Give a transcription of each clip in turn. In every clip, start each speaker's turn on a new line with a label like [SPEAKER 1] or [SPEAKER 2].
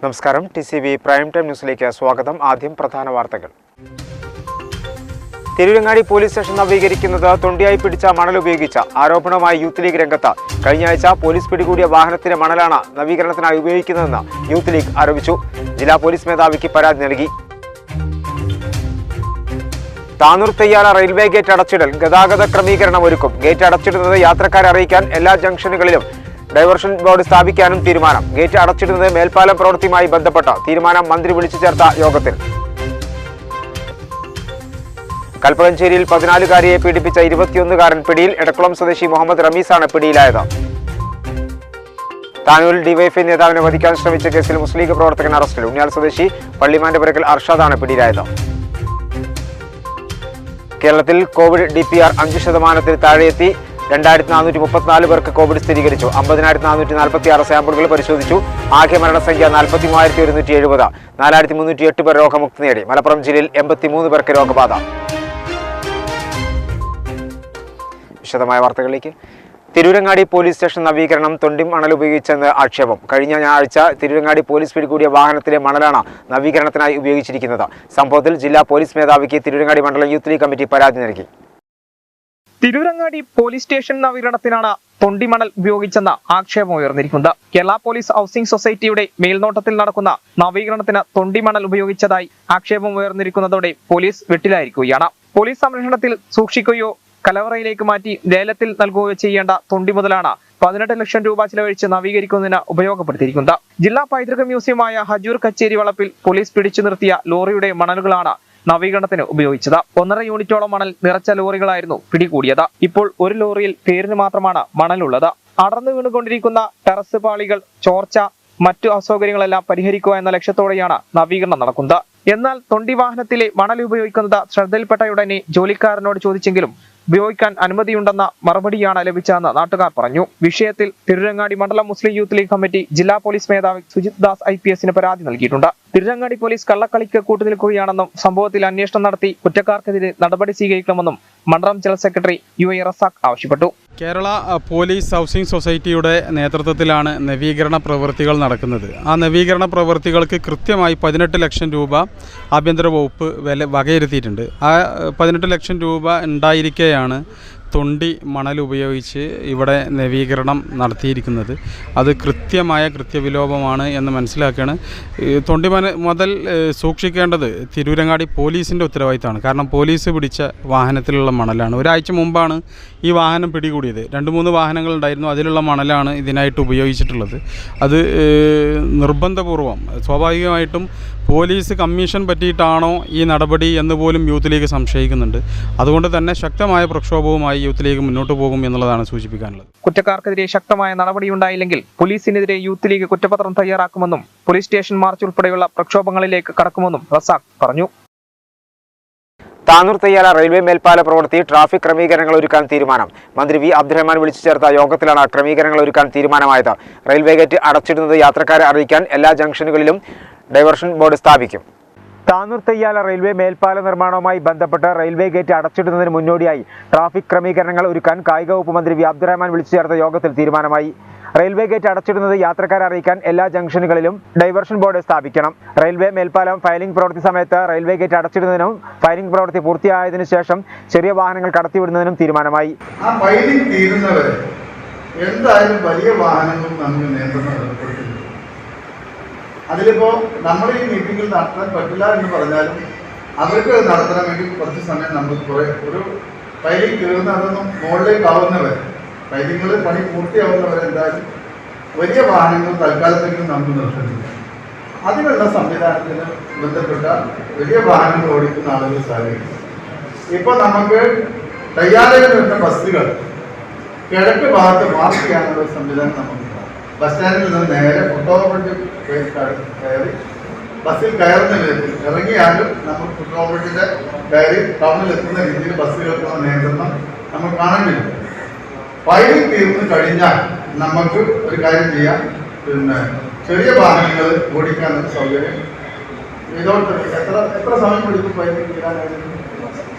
[SPEAKER 1] നമസ്കാരം. TCV prime time ന്യൂസിലേക്ക് സ്വാഗതം. ആദ്യം പ്രധാന വാർത്തകൾ. തിരൂരങ്ങാടി പോലീസ് സ്റ്റേഷൻ നവീകരിക്കുന്നത് തൊണ്ടിയായി പിടിച്ച മണൽ ഉപയോഗിച്ച ആരോപണവുമായി യൂത്ത് ലീഗ് രംഗത്ത്. കഴിഞ്ഞ ആഴ്ച പോലീസ് പിടികൂടിയ വാഹനത്തിന്റെ മണലാണ് നവീകരണത്തിനായി ഉപയോഗിക്കുന്നതെന്ന് യൂത്ത് ലീഗ് ആരോപിച്ചു. ജില്ലാ പോലീസ് മേധാവിക്ക് പരാതി നൽകി. താനൂർ തെയ്യാല റെയിൽവേ ഗേറ്റ് അടച്ചിടൽ ഗതാഗത ക്രമീകരണം ഒരുക്കും. ഗേറ്റ് അടച്ചിടുന്നത് യാത്രക്കാരെ അറിയിക്കാൻ എല്ലാ ജംഗ്ഷനുകളിലും ഡൈവേർഷൻ ബോർഡ് സ്ഥാപിക്കാനും തീരുമാനം. ഗേറ്റ് അടച്ചിടുന്നത് മേൽപ്പാലം പ്രവൃത്തിയുമായി ബന്ധപ്പെട്ട തീരുമാനം മന്ത്രി വിളിച്ചു ചേർത്ത യോഗത്തിൽ. കൽപ്പകഞ്ചേരിയിൽ 14-കാരിയെ പീഡിപ്പിച്ച 21-കാരൻ പിടിയിൽ. എടക്കുളം സ്വദേശി മുഹമ്മദ് റമീസാണ് പിടിയിലായത്. താനൂരിൽ ഡിവൈഎഫ്ഐ നേതാവിനെ വധിക്കാൻ ശ്രമിച്ച കേസിൽ മുസ്ലിം ലീഗ് പ്രവർത്തകൻ അറസ്റ്റിൽ. ഉണ്ണിയാൽ സ്വദേശി പള്ളിമാന്റെ പുരക്കൽ അർഷാദാണ് പിടിയിലായത്. കേരളത്തിൽ കോവിഡ് DPR 5% താഴെയെത്തി. 2434 പേർക്ക് കോവിഡ് സ്ഥിരീകരിച്ചു. 50,446 സാമ്പിളുകൾ പരിശോധിച്ചു. ആകെ മരണസംഖ്യ 43,170. 4,308 പേർ രോഗമുക്തി നേടി. മലപ്പുറം ജില്ലയിൽ 83 പേർക്ക് രോഗബാധ. വിശദമായ വാർത്തകളിലേക്ക്. തിരൂരങ്ങാടി പോലീസ് സ്റ്റേഷൻ നവീകരണം തൊണ്ടി മണൽ ഉപയോഗിച്ചെന്ന് ആക്ഷേപം. കഴിഞ്ഞ ഞായറാഴ്ച തിരൂരങ്ങാടി പോലീസ് പിടികൂടിയ വാഹനത്തിലെ മണലാണ് നവീകരണത്തിനായി ഉപയോഗിച്ചിരിക്കുന്നത്. സംഭവത്തിൽ ജില്ലാ പോലീസ് മേധാവിക്ക് തിരൂരങ്ങാടി മണ്ഡലം യൂത്ത് ലീഗ് കമ്മിറ്റി പരാതി നൽകി.
[SPEAKER 2] തിരൂരങ്ങാടി പോലീസ് സ്റ്റേഷൻ നവീകരണത്തിനാണ് തൊണ്ടിമണൽ ഉപയോഗിച്ചെന്ന ആക്ഷേപം ഉയർന്നിരിക്കുന്നത്. കേരള പോലീസ് ഹൗസിംഗ് സൊസൈറ്റിയുടെ മേൽനോട്ടത്തിൽ നടക്കുന്ന നവീകരണത്തിന് തൊണ്ടിമണൽ ഉപയോഗിച്ചതായി ആക്ഷേപം ഉയർന്നിരിക്കുന്നതോടെ പോലീസ് വെട്ടിലായിരിക്കുകയാണ്. പോലീസ് സംരക്ഷണത്തിൽ സൂക്ഷിക്കുകയോ കലവറയിലേക്ക് മാറ്റി ലേലത്തിൽ നൽകുകയോ ചെയ്യേണ്ട തൊണ്ടി മുതലാണ് 18 ലക്ഷം രൂപ ചിലവഴിച്ച് നവീകരിക്കുന്നതിന് ഉപയോഗപ്പെടുത്തിയിരിക്കുന്നത്. ജില്ലാ പൈതൃക മ്യൂസിയമായ ഹജൂർ കച്ചേരി വളപ്പിൽ പോലീസ് പിടിച്ചു നിർത്തിയ ലോറിയുടെ മണലുകളാണ് നവീകരണത്തിന് ഉപയോഗിച്ചത്. 1.5 യൂണിറ്റോളം മണൽ നിറച്ച ലോറികളായിരുന്നു പിടികൂടിയത്. ഇപ്പോൾ ഒരു ലോറിയിൽ പേരിന് മാത്രമാണ് മണലുള്ളത്. അടർന്നു വീണുകൊണ്ടിരിക്കുന്ന ടെറസ് പാളികൾ, ചോർച്ച, മറ്റു അസൗകര്യങ്ങളെല്ലാം പരിഹരിക്കുക എന്ന ലക്ഷ്യത്തോടെയാണ് നവീകരണം നടക്കുന്നത്. എന്നാൽ തൊണ്ടി വാഹനത്തിലെ മണൽ ഉപയോഗിക്കുന്നത് ശ്രദ്ധയിൽപ്പെട്ടയുടനെ ജോലിക്കാരനോട് ചോദിച്ചെങ്കിലും ഉപയോഗിക്കാൻ അനുമതിയുണ്ടെന്ന മറുപടിയാണ് ലഭിച്ചതെന്ന് നാട്ടുകാർ പറഞ്ഞു. വിഷയത്തിൽ തിരൂരങ്ങാടി മണ്ഡലം മുസ്ലിം യൂത്ത് ലീഗ് കമ്മിറ്റി ജില്ലാ പോലീസ് മേധാവി സുജിത് ദാസ് IPSന് പരാതി നൽകിയിട്ടുണ്ട്. തിരൂരങ്ങാടി പോലീസ് കള്ളക്കളിക്ക് കൂട്ടുനിൽക്കുകയാണെന്നും സംഭവത്തിൽ അന്വേഷണം നടത്തി കുറ്റക്കാർക്കെതിരെ നടപടി സ്വീകരിക്കണമെന്നും മണ്ഡലം ജനറൽ സെക്രട്ടറി UA റസാഖ് ആവശ്യപ്പെട്ടു.
[SPEAKER 3] കേരള പോലീസ് ഹൗസിംഗ് സൊസൈറ്റിയുടെ നേതൃത്വത്തിലാണ് നവീകരണ പ്രവൃത്തികൾ നടക്കുന്നത്. ആ നവീകരണ പ്രവൃത്തികൾക്ക് കൃത്യമായി 18 ലക്ഷം രൂപ ആഭ്യന്തര വകുപ്പ് വകയിരുത്തിയിട്ടുണ്ട്. ആ 18 ലക്ഷം രൂപ ഉണ്ടായിരിക്കെയാണ് തൊണ്ടി മണൽ ഉപയോഗിച്ച് ഇവിടെ നവീകരണം നടത്തിയിരിക്കുന്നത്. അത് കൃത്യവിലോപമാണ് എന്ന് മനസ്സിലാക്കുകയാണ്. തൊണ്ടി മുതൽ സൂക്ഷിക്കേണ്ടത് തിരൂരങ്ങാടി പോലീസിൻ്റെ ഉത്തരവാദിത്തമാണ്. കാരണം പോലീസ് പിടിച്ച വാഹനത്തിലുള്ള മണലാണ്. ഒരാഴ്ച മുമ്പാണ് ഈ വാഹനം പിടികൂടിയത്. 2-3 വാഹനങ്ങളുണ്ടായിരുന്നു. അതിലുള്ള മണലാണ് ഇതിനായിട്ട് ഉപയോഗിച്ചിട്ടുള്ളത്. അത് നിർബന്ധപൂർവം സ്വാഭാവികമായിട്ടും പോലീസ് കമ്മീഷൻ പറ്റിയിട്ടാണോ ഈ നടപടി എന്ന് പോലും യൂത്ത് ലീഗ് സംശയിക്കുന്നുണ്ട്. അതുകൊണ്ട് തന്നെ ശക്തമായ പ്രക്ഷോഭവുമായി യൂത്ത് ലീഗ് മുന്നോട്ട് പോകും എന്നുള്ളതാണ് സൂചിപ്പിക്കാനുള്ളത്.
[SPEAKER 2] കുറ്റക്കാർക്കെതിരെ ശക്തമായ നടപടിയുണ്ടായില്ലെങ്കിൽ പോലീസിനെതിരെ യൂത്ത് ലീഗ് കുറ്റപത്രം തയ്യാറാക്കുമെന്നും പോലീസ് സ്റ്റേഷൻ മാർച്ച് ഉൾപ്പെടെയുള്ള പ്രക്ഷോഭങ്ങളിലേക്ക് കടക്കുമെന്നും റസാഖ് പറഞ്ഞു.
[SPEAKER 1] താനൂർ തെയ്യാല റെയിൽവേ മേൽപ്പാല പ്രവൃത്തി ട്രാഫിക് ക്രമീകരണങ്ങൾ ഒരുക്കാൻ തീരുമാനം. മന്ത്രി V അബ്ദുറഹ്മാൻ വിളിച്ചു ചേർത്ത യോഗത്തിലാണ് ക്രമീകരണങ്ങൾ ഒരുക്കാൻ തീരുമാനമായത്. റെയിൽവേ ഗേറ്റ് അടച്ചിടുന്നത് യാത്രക്കാരെ അറിയിക്കാൻ എല്ലാ ജംഗ്ഷനുകളിലും ഡൈവേർഷൻ ബോർഡ് സ്ഥാപിക്കും. താനൂർ തെയ്യാല റെയിൽവേ മേൽപ്പാല നിർമ്മാണവുമായി ബന്ധപ്പെട്ട് റെയിൽവേ ഗേറ്റ് അടച്ചിടുന്നതിന് മുന്നോടിയായി ട്രാഫിക് ക്രമീകരണങ്ങൾ ഒരുക്കാൻ കായിക വകുപ്പ് മന്ത്രി V അബ്ദുറഹ്മാൻ വിളിച്ചു ചേർത്ത യോഗത്തിൽ തീരുമാനമായി. റെയിൽവേ ഗേറ്റ് അടച്ചിടുന്നത് യാത്രക്കാരെ അറിയിക്കാൻ എല്ലാ ജംഗ്ഷനുകളിലും ഡൈവേർഷൻ ബോർഡ് സ്ഥാപിക്കണം. റെയിൽവേ മേൽപ്പാലം ഫയലിംഗ് പ്രവൃത്തി സമയത്ത് റെയിൽവേ ഗേറ്റ് അടച്ചിടുന്നതിനും ഫയലിംഗ് പ്രവൃത്തി പൂർത്തിയായതിനു ശേഷം ചെറിയ വാഹനങ്ങൾ കടത്തിവിടുന്നതിനും തീരുമാനമായി.
[SPEAKER 4] ആ ഫയലിംഗ് തീരുന്നവരെ എന്തായാലും വലിയ വാഹനങ്ങൾ നമുക്ക് നിയന്ത്രണം ഏർപ്പെടുത്തുന്നു. അതിലിപ്പോൾ നമ്മൾ ഈ മീറ്റിംഗിൽ നടത്താൻ പറ്റില്ല എന്ന് പറഞ്ഞാലും അവർക്ക് നടത്താൻ വേണ്ടി കുറച്ച് സമയം നമുക്ക് ഒരു ഫയലിംഗ് തീർന്ന് അതൊന്നും മുകളിലേക്ക് ആവുന്നവരെ ഫയലിങ്ങൾ പണി പൂർത്തിയാവുന്നവരെ എന്തായാലും വലിയ വാഹനങ്ങൾ തൽക്കാലത്തേക്കും നമുക്ക് നിർത്തുന്നില്ല. അതിനുള്ള സംവിധാനത്തിന് ബന്ധപ്പെട്ട വലിയ വാഹനങ്ങൾ ഓടിക്കുന്ന ആളുകൾ സാധിക്കും. ഇപ്പോൾ നമുക്ക് തയ്യാറയിൽ വരുന്ന ബസ്സുകൾ കിഴക്ക് ഭാഗത്ത് മാർക്ക് ചെയ്യാനുള്ള സംവിധാനം നമുക്ക് ബസ് സ്റ്റാൻഡിൽ നിന്ന് നേരെ ഫുട്ഓവർ കയറി ബസ്സിൽ കയറുന്ന വിധത്തിൽ ഇറങ്ങിയാലും നമുക്ക് ഫുട്ഓവർ കയറി ടൗണിൽ എത്തുന്ന രീതിയിൽ ബസ്സുകൾക്കുള്ള നിയന്ത്രണം നമ്മൾ കാണേണ്ടില്ല. ഫയലിംഗ് തീർന്നു കഴിഞ്ഞാൽ നമുക്ക് ഒരു കാര്യം ചെയ്യാം, ചെറിയ വാഹനങ്ങൾ ഓടിക്കാനുള്ള സൗകര്യം ഇതോട്ട് എത്ര സമയം പിടിക്കും ഫയലിംഗ് തീരാനായിരുന്നു?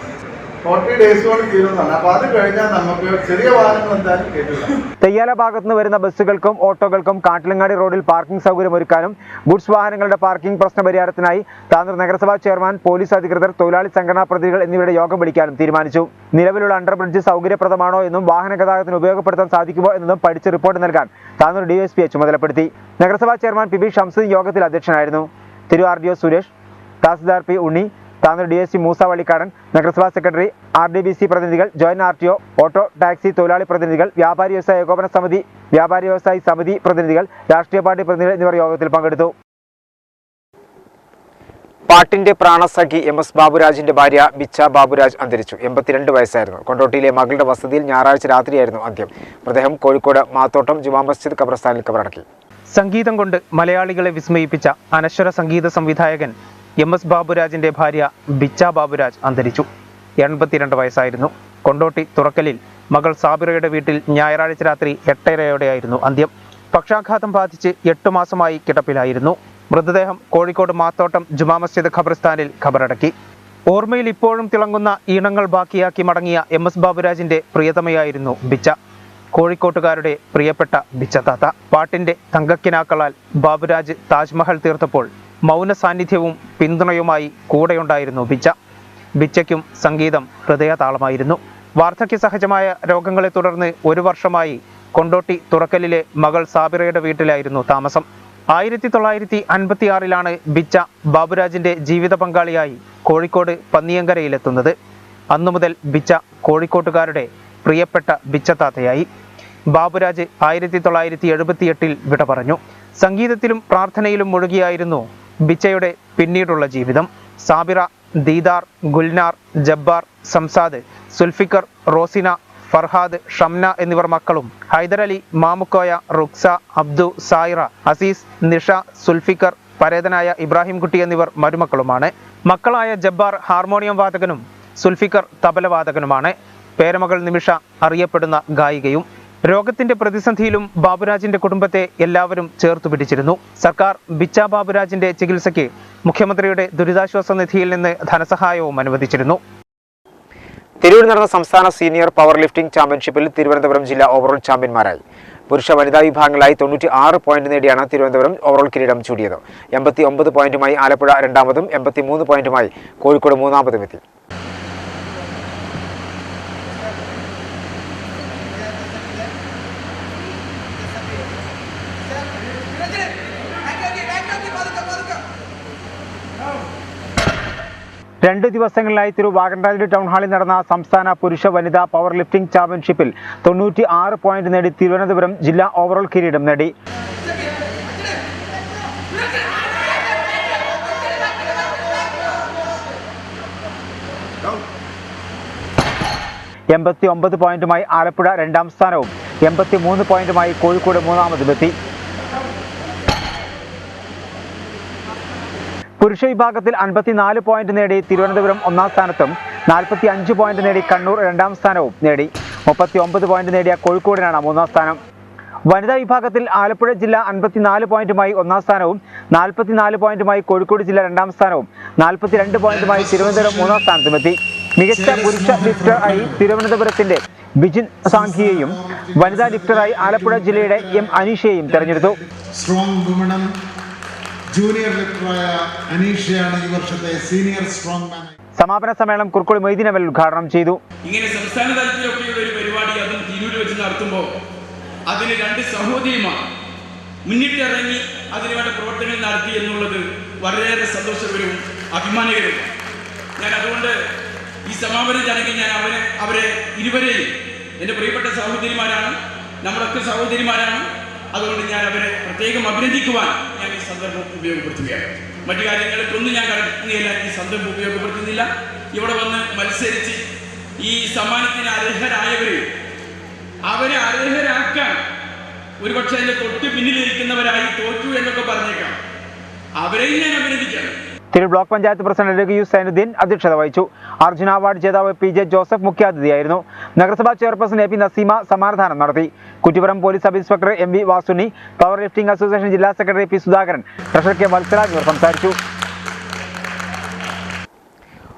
[SPEAKER 4] 40 days കൊണ്ട് തീരുന്നതാണ്. അപ്പോൾ അത് കഴിഞ്ഞാൽ നമുക്ക് ചെറിയ വാഹനങ്ങൾ എന്തായാലും കേട്ടില്ല.
[SPEAKER 1] തെയ്യാല ഭാഗത്തുനിന്ന് വരുന്ന ബസ്സുകൾക്കും ഓട്ടോകൾക്കും കാട്ടിലങ്ങാടി റോഡിൽ പാർക്കിംഗ് സൗകര്യം ഒരുക്കാനും ഗുഡ്സ് വാഹനങ്ങളുടെ പാർക്കിംഗ് പ്രശ്ന പരിഹാരത്തിനായി താനൂർ നഗരസഭാ ചെയർമാൻ, പോലീസ് അധികൃതർ, തൊഴിലാളി സംഘടനാ പ്രതിനിധികൾ എന്നിവരുടെ യോഗം വിളിക്കാനും തീരുമാനിച്ചു. നിലവിലുള്ള അണ്ടർ ബ്രിഡ്ജ് സൗകര്യപ്രദമാണോ എന്നും വാഹന ഗതാഗതത്തിന് ഉപയോഗപ്പെടുത്താൻ സാധിക്കുമോ എന്നതും പഠിച്ച് റിപ്പോർട്ട് നൽകാൻ താനൂർ DSPയെ ചുമതലപ്പെടുത്തി. നഗരസഭാ ചെയർമാൻ PB ഷംസുദ്ദീൻ യോഗത്തിൽ അധ്യക്ഷനായിരുന്നു. RDO സുരേഷ്, തഹസിൽദാർ P ഉണ്ണി, താനൂർ DSP മൂസ വള്ളിക്കാടൻ, നഗരസഭാ സെക്രട്ടറി, RDBC പ്രതിനിധികൾ, ജോയിന്റ് RTO, ഓട്ടോ ടാക്സി തൊഴിലാളി പ്രതിനിധികൾ, വ്യാപാരി വ്യവസായ ഏകോപന സമിതി, വ്യാപാരി വ്യവസായി സമിതി പ്രതിനിധികൾ, രാഷ്ട്രീയ പാർട്ടി പ്രതിനിധികൾ എന്നിവർ യോഗത്തിൽ പങ്കെടുത്തു. പാട്ടിന്റെ പ്രാണസഖി MS ബാബുരാജിന്റെ ഭാര്യ ബിച്ച ബാബുരാജ് അന്തരിച്ചു. 82 വയസ്സായിരുന്നു. കൊണ്ടോട്ടിയിലെ മകളുടെ വസതിയിൽ ഞായറാഴ്ച രാത്രിയായിരുന്നു അന്ത്യം. മൃതദേഹം കോഴിക്കോട് മാത്തോട്ടം ജുമാ മസ്ജിദ് ഖബർസ്ഥാനിൽ കബറടക്കി.
[SPEAKER 2] സംഗീതം കൊണ്ട് മലയാളികളെ വിസ്മയിപ്പിച്ച അനശ്വര സംഗീത സംവിധായകൻ MS ബാബുരാജിന്റെ ഭാര്യ ബിച്ച ബാബുരാജ് അന്തരിച്ചു. 82 വയസ്സായിരുന്നു. കൊണ്ടോട്ടി തുറക്കലിൽ മകൾ സാബിറയുടെ വീട്ടിൽ ഞായറാഴ്ച രാത്രി 8:30 അന്ത്യം. പക്ഷാഘാതം ബാധിച്ച് 8 മാസമായി കിടപ്പിലായിരുന്നു. മൃതദേഹം കോഴിക്കോട് മാത്തോട്ടം ജുമാ മസ്ജിദ് ഖബർസ്ഥാനിൽ ഖബറടക്കി. ഓർമ്മയിൽ ഇപ്പോഴും തിളങ്ങുന്ന ഈണങ്ങൾ ബാക്കിയാക്കി മടങ്ങിയ MS ബാബുരാജിന്റെ പ്രിയതമയായിരുന്നു ബിച്ച. കോഴിക്കോട്ടുകാരുടെ പ്രിയപ്പെട്ട ബിച്ച താത്ത. പാട്ടിന്റെ തങ്കക്കിനാക്കളാൽ ബാബുരാജ് താജ്മഹൽ തീർത്തപ്പോൾ മൗന സാന്നിധ്യവും പിന്തുണയുമായി കൂടെയുണ്ടായിരുന്നു ബിച്ച. ബിച്ചയ്ക്കും സംഗീതം ഹൃദയതാളമായിരുന്നു. വാർദ്ധക്യ സഹജമായ രോഗങ്ങളെ തുടർന്ന് 1 വർഷമായി കൊണ്ടോട്ടി തുറക്കലിലെ മകൾ സാബിറയുടെ വീട്ടിലായിരുന്നു താമസം. 1956 ബിച്ച ബാബുരാജിന്റെ ജീവിത പങ്കാളിയായി കോഴിക്കോട് പന്നിയങ്കരയിലെത്തുന്നത്. അന്നു മുതൽ ബിച്ച കോഴിക്കോട്ടുകാരുടെ പ്രിയപ്പെട്ട ബിച്ച താത്തയായി. ബാബുരാജ് 1978 വിട പറഞ്ഞു. സംഗീതത്തിലും പ്രാർത്ഥനയിലും മുഴുകിയായിരുന്നു ബിച്ചയുടെ പിന്നീടുള്ള ജീവിതം. സാബിറ, ദീദാർ, ഗുൽനാർ, ജബ്ബാർ, സംസാദ്, സുൽഫിക്കർ, റോസിന, ഫർഹാദ്, ഷംന എന്നിവർ മക്കളും ഹൈദരലി, മാമുക്കോയ, റുക്സ, അബ്ദു, സായിറ, അസീസ്, നിഷ, സുൽഫിക്കർ, പരേതനായ ഇബ്രാഹിംകുട്ടി എന്നിവർ മരുമക്കളുമാണ്. മക്കളായ ജബ്ബാർ ഹാർമോണിയം വാദകനും സുൽഫിക്കർ തബലവാദകനുമാണ്. പേരമകൾ നിമിഷ അറിയപ്പെടുന്ന ഗായികയും. രോഗത്തിന്റെ പ്രതിസന്ധിയിലും ബാബുരാജിന്റെ കുടുംബത്തെ എല്ലാവരും ചേർത്തു പിടിച്ചിരുന്നു. സർക്കാർ ബിച്ച ബാബുരാജിന്റെ ചികിത്സയ്ക്ക് മുഖ്യമന്ത്രിയുടെ ദുരിതാശ്വാസ നിധിയിൽ നിന്ന് ധനസഹായവും അനുവദിച്ചിരുന്നു.
[SPEAKER 1] തിരൂരിൽ നടന്ന സംസ്ഥാന സീനിയർ പവർ ലിഫ്റ്റിംഗ് ചാമ്പ്യൻഷിപ്പിൽ തിരുവനന്തപുരം ജില്ല ഓവറോൾ ചാമ്പ്യന്മാരായി. പുരുഷ വനിതാ വിഭാഗങ്ങളായി 96 പോയിന്റ് നേടിയാണ് തിരുവനന്തപുരം ഓവറോൾ കിരീടം ചൂടിയത്. 89 പോയിന്റുമായി ആലപ്പുഴ രണ്ടാമതും 83 പോയിന്റുമായി കോഴിക്കോട് മൂന്നാമതും എത്തി. രണ്ട് ദിവസങ്ങളിലായി തിരുവാകണ്ടാജി ടൗൺ ഹാളിൽ നടന്ന സംസ്ഥാന പുരുഷ വനിതാ പവർ ലിഫ്റ്റിംഗ് ചാമ്പ്യൻഷിപ്പിൽ 96 പോയിന്റ് നേടി തിരുവനന്തപുരം ജില്ല ഓവറോൾ കിരീടം നേടി. 89 പോയിന്റുമായി ആലപ്പുഴ രണ്ടാം സ്ഥാനവും 83 പോയിന്റുമായി കോഴിക്കോട് മൂന്നാമതുമെത്തി. പുരുഷ വിഭാഗത്തിൽ 54 പോയിന്റ് നേടി തിരുവനന്തപുരം ഒന്നാം സ്ഥാനത്തും 45 പോയിന്റ് നേടി കണ്ണൂർ രണ്ടാം സ്ഥാനവും നേടി. 39 പോയിന്റ് നേടിയ കോഴിക്കോടിനാണ് മൂന്നാം സ്ഥാനം. വനിതാ വിഭാഗത്തിൽ ആലപ്പുഴ ജില്ല 54 പോയിന്റുമായി ഒന്നാം സ്ഥാനവും 44 പോയിന്റുമായി കോഴിക്കോട് ജില്ല രണ്ടാം സ്ഥാനവും 42 പോയിന്റുമായി തിരുവനന്തപുരം മൂന്നാം സ്ഥാനത്തുമെത്തി. മികച്ച പുരുഷ ലിഫ്റ്ററായി തിരുവനന്തപുരത്തിന്റെ ബിജിൻ സാംഘിയെയും വനിതാ ലിഫ്റ്ററായി ആലപ്പുഴ ജില്ലയുടെ M അനീഷയെയും തെരഞ്ഞെടുത്തു.
[SPEAKER 5] ജൂനിയർ ലിഫ്റ്ററായ അനീഷയാണ് ഈ വർഷത്തെ സീനിയർ സ്ട്രോങ് മാൻ.
[SPEAKER 1] സമാപന സമ്മേളനം കുർക്കുളി മൊയ്തീൻ അമൽ ഉദ്ഘാടനം ചെയ്തു.
[SPEAKER 6] ഇങ്ങനെ സംസ്ഥാന തലത്തിലൊക്കെയുള്ള ഒരു പരിപാടി അതും തിരൂര് വെച്ച് നടത്തുമ്പോൾ അതിന് രണ്ട് സഹോദരിമാർ മുന്നിട്ടിറങ്ങി അതിനുവേണ്ട പ്രവർത്തനങ്ങൾ നടത്തി എന്നുള്ളത് വളരെയേറെ സന്തോഷകരവും അഭിമാനകരവും. ഞാൻ അതുകൊണ്ട് ഈ സമാപന ചടങ്ങിൽ ഞാൻ അവരെ ഇരുവരെയും എൻ്റെ പ്രിയപ്പെട്ട സഹോദരിമാരാണ്, നമ്മളൊക്കെ സഹോദരിമാരാണ്. അതുകൊണ്ട് ഞാൻ അവരെ പ്രത്യേകം അഭിനന്ദിക്കുവാൻ ഞാൻ ഈ സന്ദർഭം ഉപയോഗപ്പെടുത്തുകയാണ്. മറ്റു കാര്യങ്ങൾക്കൊന്നും ഞാൻ കടക്കുകയില്ല, ഈ സന്ദർഭം ഉപയോഗപ്പെടുത്തുന്നില്ല. ഇവിടെ വന്ന് മത്സരിച്ച് ഈ സമ്മാനത്തിന് അർഹരായവരെ അവരെ അർഹരാക്കാൻ ഒരുപക്ഷെ അതിൻ്റെ തൊട്ട് പിന്നിലിരിക്കുന്നവരായി തോറ്റു എന്നൊക്കെ പറഞ്ഞേക്കാം, അവരെയും ഞാൻ അഭിനന്ദിക്കാം.
[SPEAKER 1] തിരൂർ ബ്ലോക്ക് പഞ്ചായത്ത് പ്രസിഡന്റ് രഘു സൈനുദ്ദീൻ അധ്യക്ഷത വഹിച്ചു. അർജുന അവാർഡ് ജേതാവ് PJ ജോസഫ് മുഖ്യാതിഥിയായിരുന്നു. നഗരസഭാ ചെയർപേഴ്സൺ AP നസീമ സമാധാനം നടത്തി. Kuttippuram police sub inspector MV Vasuni, power lifting association ജില്ലാ secretary P Sudhakaran, treasurer K Vatsala എന്നിവർ സംസാരിച്ചു.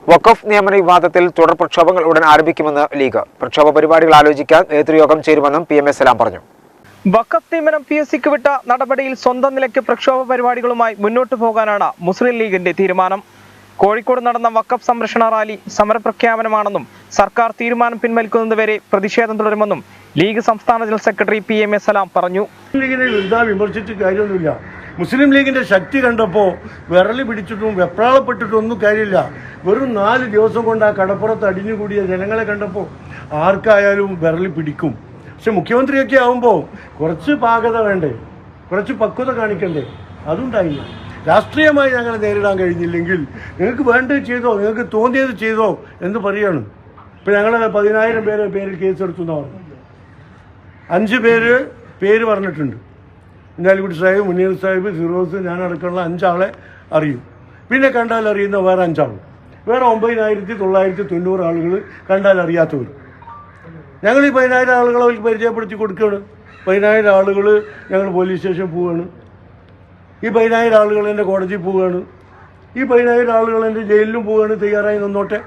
[SPEAKER 1] വഖഫ് നിയമന വിവാദത്തിൽ തുടർ പ്രക്ഷോഭങ്ങൾ ഉടൻ ആരംഭിക്കുമെന്ന് ലീഗ്. പ്രക്ഷോഭ പരിപാടികൾ ആലോചിക്കാൻ നേതൃയോഗം ചേരുമെന്നും PM സലാം പറഞ്ഞു.
[SPEAKER 2] വഖഫ് നിയമനം PSCക്ക് വിട്ട നടപടിയിൽ സ്വന്തം നിലയ്ക്ക് പ്രക്ഷോഭ പരിപാടികളുമായി മുന്നോട്ടു പോകാനാണ് മുസ്ലിം ലീഗിന്റെ തീരുമാനം. കോഴിക്കോട് നടന്ന വഖഫ് സംരക്ഷണ റാലി സമരപ്രഖ്യാപനമാണെന്നും സർക്കാർ തീരുമാനം പിൻവലിക്കുന്നതുവരെ പ്രതിഷേധം തുടരുമെന്നും ലീഗ് സംസ്ഥാന ജനറൽ സെക്രട്ടറി PM സലാം പറഞ്ഞു.
[SPEAKER 7] ലീഗിനെ വിമർശിച്ച് കാര്യമൊന്നുമില്ല. മുസ്ലിം ലീഗിന്റെ ശക്തി കണ്ടപ്പോൾ വിരളി പിടിച്ചിട്ടും വെപ്രാളപ്പെട്ടിട്ടും ഒന്നും കാര്യമില്ല. വെറും 4 ദിവസം കൊണ്ട് ആ കടപ്പുറത്ത് അടിഞ്ഞുകൂടിയ ജനങ്ങളെ കണ്ടപ്പോൾ ആർക്കായാലും വിരളി പിടിക്കും. പക്ഷെ മുഖ്യമന്ത്രിയൊക്കെ ആവുമ്പോൾ കുറച്ച് പാകത വേണ്ടേ, കുറച്ച് പക്വത കാണിക്കണ്ടേ? അതുണ്ടായില്ല. രാഷ്ട്രീയമായി ഞങ്ങളെ നേരിടാൻ കഴിഞ്ഞില്ലെങ്കിൽ നിങ്ങൾക്ക് വേണ്ടത് ചെയ്തോ, നിങ്ങൾക്ക് തോന്നിയത് ചെയ്തോ എന്ന് പറയാണ്. ഇപ്പം ഞങ്ങൾ 10,000 പേരിൽ കേസെടുത്തു എന്നാണ് പറഞ്ഞത്. 5 പേര് പറഞ്ഞിട്ടുണ്ട്. കുഞ്ഞാലിക്കുട്ടി സാഹിബ്, മുനീർ സാഹിബ്, ഫിറോസ്, ഞാനടക്കമുള്ള 5 ആളെ അറിയും. പിന്നെ കണ്ടാൽ അറിയുന്ന വേറെ 5 ആൾ, വേറെ 9,990 ആളുകൾ കണ്ടാൽ അറിയാത്തവർ. ഞങ്ങൾ ഈ 10,000 ആളുകളെ അവർക്ക് പരിചയപ്പെടുത്തി കൊടുക്കുകയാണ്. 10,000 ആളുകൾ ഞങ്ങൾ പോലീസ് സ്റ്റേഷൻ പോവുകയാണ്. ഈ 10,000 ആളുകൾ എൻ്റെ കോടതിയിൽ പോവുകയാണ്. ഈ 10,000 ആളുകൾ എൻ്റെ ജയിലിലും പോവുകയാണ്. തയ്യാറായി നിന്നോട്ടെ,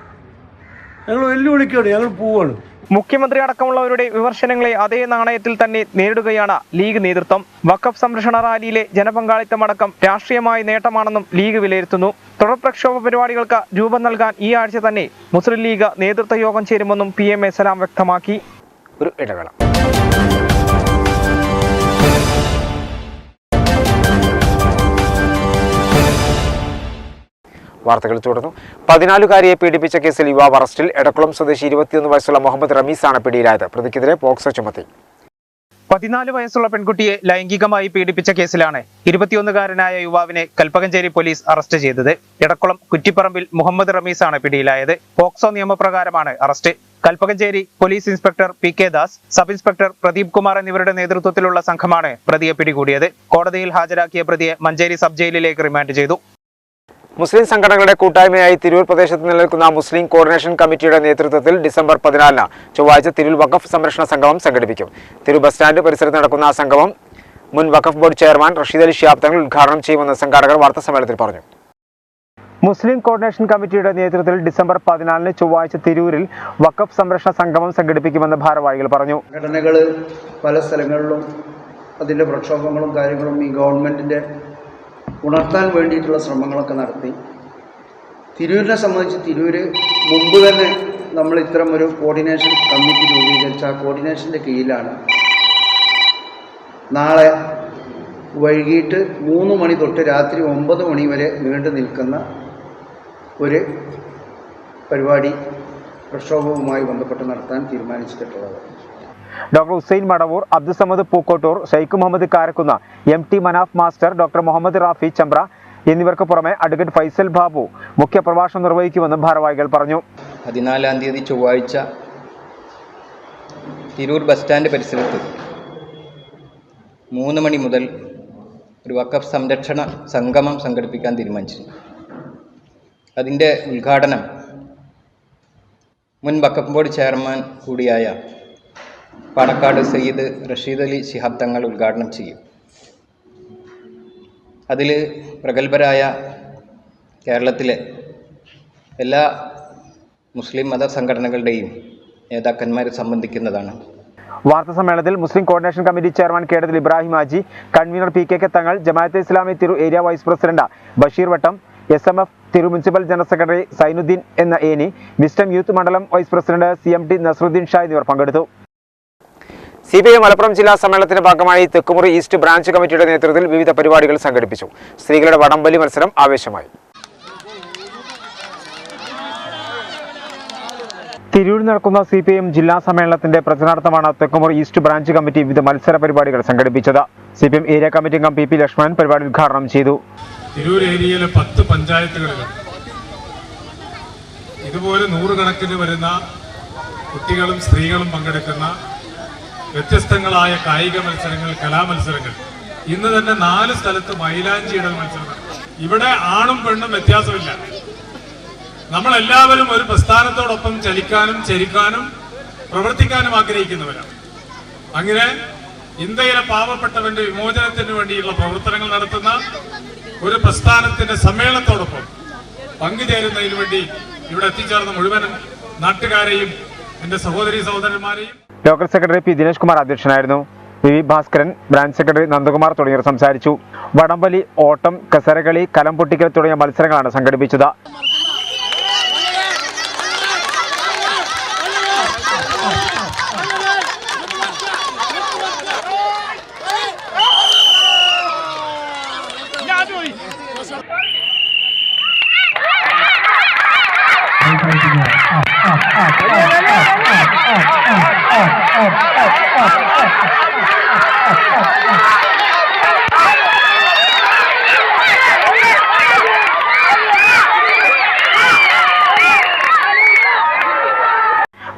[SPEAKER 7] ഞങ്ങൾ വെല്ലുവിളിക്കുകയാണ്, ഞങ്ങൾ പോവുകയാണ്.
[SPEAKER 2] മുഖ്യമന്ത്രി അടക്കമുള്ളവരുടെ വിമർശനങ്ങളെ അതേ നാണയത്തിൽ തന്നെ നേരിടുകയാണ് ലീഗ് നേതൃത്വം. വഖഫ് സംരക്ഷണ റാലിയിലെ ജനപങ്കാളിത്തമടക്കം രാഷ്ട്രീയമായ നേട്ടമാണെന്നും ലീഗ് വിലയിരുത്തുന്നു. തുടർ പ്രക്ഷോഭ പരിപാടികൾക്ക് രൂപം നൽകാൻ ഈ ആഴ്ച തന്നെ മുസ്ലിം ലീഗ് നേതൃത്വ യോഗം ചേരുമെന്നും PM സലാം വ്യക്തമാക്കി.
[SPEAKER 1] ഒരു ഇടവേള. വാർത്തകൾ തുടർന്നു. 14-കാരിയെ പീഡിപ്പിച്ച കേസിൽ യുവാവ് അറസ്റ്റിൽ. എടക്കുളം സ്വദേശി 21 വയസ്സുള്ള മുഹമ്മദ് റമീസാണ് പിടിയിലായത്. പ്രതിക്കെതിരെ പോക്സോ ചുമത്തി.
[SPEAKER 2] 14 വയസ്സുള്ള പെൺകുട്ടിയെ ലൈംഗികമായി പീഡിപ്പിച്ച കേസിലാണ് 21-കാരനായ യുവാവിനെ കൽപ്പകഞ്ചേരി പോലീസ് അറസ്റ്റ് ചെയ്തത്. എടക്കുളം കുറ്റിപ്പറമ്പിൽ മുഹമ്മദ് റമീസാണ് പിടിയിലായത്. പോക്സോ നിയമപ്രകാരമാണ് arrest. Kalpakanchery police inspector PK Das, sub inspector Pradeep Kumar എന്നിവരുടെ നേതൃത്വത്തിലുള്ള സംഘമാണ് പ്രതിയെ പിടികൂടിയത്. കോടതിയിൽ ഹാജരാക്കിയ പ്രതിയെ മഞ്ചേരി സബ് ജയിലിലേക്ക് റിമാൻഡ് ചെയ്തു.
[SPEAKER 1] മുസ്ലിം സംഘടനകളുടെ കൂട്ടായ്മയായി തിരൂർ പ്രദേശത്ത് നിലനിൽക്കുന്ന മുസ്ലിം കോർഡിനേഷൻ കമ്മിറ്റിയുടെ നേതൃത്വത്തിൽ ഡിസംബർ 14 ചൊവ്വാഴ്ച തിരൂർ വഖഫ് സംരക്ഷണ സംഗമം സംഘടിപ്പിക്കും. തിരൂർ ബസ് സ്റ്റാൻഡ് പരിസരത്ത് നടക്കുന്ന സംഗമം മുൻ വഖഫ് ബോർഡ് ചെയർമാൻ റഷീദ് അലി ശിഹാബ് തങ്ങൾ ഉദ്ഘാടനം ചെയ്യുമെന്ന് സംഘാടകർ വാർത്താസമ്മേളനത്തിൽ പറഞ്ഞു. മുസ്ലിം കോർഡിനേഷൻ കമ്മിറ്റിയുടെ നേതൃത്വത്തിൽ ഡിസംബർ 14 ചൊവ്വാഴ്ച തിരൂരിൽ വഖഫ് സംരക്ഷണ സംഗമം സംഘടിപ്പിക്കുമെന്ന് ഭാരവാഹികൾ പറഞ്ഞു.
[SPEAKER 8] സംഘടനകൾ പല സ്ഥലങ്ങളിലും അതിൻ്റെ പ്രക്ഷോഭങ്ങളും കാര്യങ്ങളും ഈ ഗവൺമെൻറ്റിൻ്റെ ഉണർത്താൻ വേണ്ടിയിട്ടുള്ള ശ്രമങ്ങളൊക്കെ നടത്തി. തിരൂരിനെ സംബന്ധിച്ച് തിരൂർ മുമ്പ് തന്നെ നമ്മൾ ഇത്തരം ഒരു കോർഡിനേഷൻ കമ്മിറ്റി രൂപീകരിച്ച ആ കോർഡിനേഷൻ്റെ കീഴിലാണ് നാളെ വൈകിട്ട് 3 മണി തൊട്ട് രാത്രി 9 മണി വരെ നീണ്ടു നിൽക്കുന്ന ഒരു പരിപാടി പ്രക്ഷോഭവുമായി ബന്ധപ്പെട്ട് നടത്താൻ തീരുമാനിച്ചിട്ടുള്ളത്.
[SPEAKER 1] Doctor Hussain Madavoor, Abdussamad Pookkottur, Sheikh Muhammad Karakkunna, MT Manaf master, doctor Muhammad Rafi Chambra എന്നിവർക്ക് പുറമെ അഡ്വക്കേറ്റ് ഫൈസൽ ബാബു മുഖ്യപ്രഭാഷണം നിർവഹിക്കുമെന്നും ഭാരവാഹികൾ പറഞ്ഞു.
[SPEAKER 9] 14-ാം തീയതി ചൊവ്വാഴ്ച തിരൂർ ബസ് സ്റ്റാൻഡ് പരിസരത്ത് 3 മണി മുതൽ ഒരു വഖഫ് സംരക്ഷണ സംഗമം സംഘടിപ്പിക്കാൻ തീരുമാനിച്ചു. അതിൻ്റെ ഉദ്ഘാടനം മുൻ വഖഫ് ബോർഡ് ചെയർമാൻ കൂടിയായ പാണക്കാട് സയ്യിദ് റഷീദ് അലി ശിഹാബ് തങ്ങൾ ഉദ്ഘാടനം ചെയ്യും. അതിൽ പ്രഗത്ഭരായ കേരളത്തിലെ എല്ലാ മുസ്ലിം മത സംഘടനകളുടെയും നേതാക്കന്മാർ സംബന്ധിക്കുന്നതാണ്.
[SPEAKER 1] വാർത്താസമ്മേളനത്തിൽ Muslim coordination committee chairman Kedathil Ibrahim Haji, convener PK Thangal, Jamaat-e Islami തിരു ഏരിയ വൈസ് പ്രസിഡന്റ് ബഷീർ വട്ടം, SMF തിരു മുനിസിപ്പൽ ജനറൽ സെക്രട്ടറി സൈനുദ്ദീൻ എന്ന ഏനി, വിസ്റ്റം യൂത്ത് മണ്ഡലം vice president CMT Nasaruddin Shah എന്നിവർ പങ്കെടുത്തു. CPI മലപ്പുറം ജില്ലാ സമ്മേളനത്തിന്റെ ഭാഗമായി തെക്കുമുറി ഈസ്റ്റ് ബ്രാഞ്ച് കമ്മിറ്റിയുടെ നേതൃത്വത്തിൽ വിവിധ പരിപാടികൾ സംഘടിപ്പിച്ചു. സ്ത്രീകളുടെ വടംവലി മത്സരം ആവേശമായി. തിരൂരിൽ നടക്കുന്ന CPIM ജില്ലാ സമ്മേളനത്തിന്റെ പ്രചരണാർത്ഥമാണ് തെക്കുമുറി ഈസ്റ്റ് ബ്രാഞ്ച് കമ്മിറ്റി വിവിധ മത്സര പരിപാടികൾ സംഘടിപ്പിച്ചത്. CPIM ഏരിയ കമ്മിറ്റി അംഗം PP ലക്ഷ്മൺ പരിപാടി ഉദ്ഘാടനം ചെയ്തു.
[SPEAKER 10] തിരൂർ ഏരിയയിലെ 10 പഞ്ചായത്തുകളിലും ഇതുപോലെ 100 കണക്കിന് വരുന്ന കുട്ടികളും സ്ത്രീകളും പങ്കെടുക്കുന്ന വ്യത്യസ്തങ്ങളായ കായിക മത്സരങ്ങൾ, കലാമത്സരങ്ങൾ. ഇന്ന് തന്നെ 4 സ്ഥലത്ത് മൈലാഞ്ചിയുടെ മത്സരം. ഇവിടെ ആണും പെണ്ണും വ്യത്യാസമില്ല. നമ്മളെല്ലാവരും ഒരു പ്രസ്ഥാനത്തോടൊപ്പം ചലിക്കാനും ചരിക്കാനും പ്രവർത്തിക്കാനും ആഗ്രഹിക്കുന്നവരാണ്. അങ്ങനെ ഇന്ത്യയിലെ പാവപ്പെട്ടവന്റെ വിമോചനത്തിന് വേണ്ടിയുള്ള പ്രവർത്തനങ്ങൾ നടത്തുന്ന ഒരു പ്രസ്ഥാനത്തിന്റെ സമ്മേളനത്തോടൊപ്പം പങ്കുചേരുന്നതിന് വേണ്ടി ഇവിടെ എത്തിച്ചേർന്ന മുഴുവൻ നാട്ടുകാരെയും എൻ്റെ സഹോദരി സഹോദരന്മാരെയും.
[SPEAKER 1] Local secretary P Dinesh Kumar അധ്യക്ഷനായിരുന്നു. V Bhaskaran, branch secretary Nandakumar തുടങ്ങിയവർ സംസാരിച്ചു. വടംവലി, ഓട്ടം, കസരകളി, കലം പൊട്ടിക്കൽ തുടങ്ങിയ മത്സരങ്ങളാണ് സംഘടിപ്പിച്ചത്.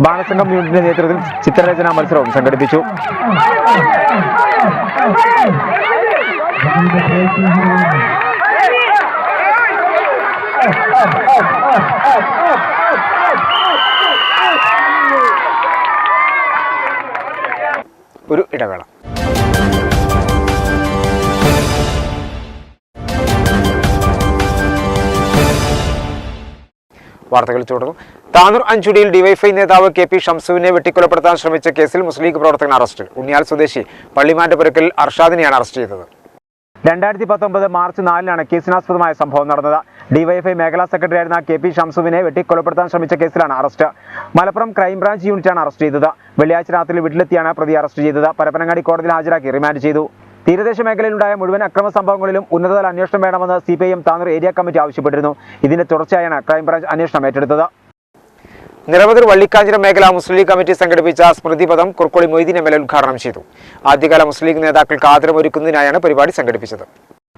[SPEAKER 1] ബാണസംഘം യൂണിറ്റിന്റെ നേതൃത്വത്തിൽ ചിത്രരചനാ മത്സരവും സംഘടിപ്പിച്ചു. ഒരു ഇടവേള. വാർത്തകൾ തുടർന്നു. താനൂർ അഞ്ചുടിയിൽ ഡിവൈഎഫ്ഐ നേതാവ് കെ പി ഷംസുവിനെ വെട്ടിക്കൊലപ്പെടുത്താൻ ശ്രമിച്ച കേസിൽ മുസ്ലിം ലീഗ് പ്രവർത്തകൻ അറസ്റ്റിൽ. ഉണ്ണിയാൽ സ്വദേശി പള്ളിമാറ്റപുരക്കൽ അർഷാദിനെയാണ് അറസ്റ്റ് ചെയ്തത്. 2019 മാർച്ച് 4-നാണ് കേസിനാസ്പദമായ സംഭവം നടന്നത്. ഡിവൈഎഫ്ഐ മേഖലാ സെക്രട്ടറിയായിരുന്ന കെ പി ഷംസുവിനെ വെട്ടിക്കൊലപ്പെടുത്താൻ ശ്രമിച്ച കേസിലാണ് അറസ്റ്റ്. മലപ്പുറം ക്രൈംബ്രാഞ്ച് യൂണിറ്റാണ് അറസ്റ്റ് ചെയ്തത്. വെള്ളിയാഴ്ച രാത്രി വീട്ടിലെത്തിയാണ് പ്രതി അറസ്റ്റ് ചെയ്തത്. പരപ്പനങ്ങാടി കോടതിയിൽ ഹാജരാക്കി റിമാൻഡ് ചെയ്തു. തീരദേശ മേഖലയിലുണ്ടായ മുഴുവൻ അക്രമ സംഭവങ്ങളിലും ഉന്നതതല അന്വേഷണം വേണമെന്ന് CPIM താനൂർ ഏരിയ കമ്മിറ്റി ആവശ്യപ്പെട്ടിരുന്നു. ഇതിന്റെ തുടർച്ചയായാണ് ക്രൈംബ്രാഞ്ച് അന്വേഷണം ഏറ്റെടുത്തത്. നിരവധി വള്ളിക്കാഞ്ചിറ മേഖലാ മുസ്ലിം ലീഗ് കമ്മിറ്റി സംഘടിപ്പിച്ച സ്മൃതിപഥം കുർക്കോളി മൊയ്തീൻ MLA ഉദ്ഘാടനം ചെയ്തു. ആദ്യകാല മുസ്ലിം ലീഗ് നേതാക്കൾക്ക് ആദരമൊരുക്കുന്നതിനായാണ് പരിപാടി സംഘടിപ്പിച്ചത്.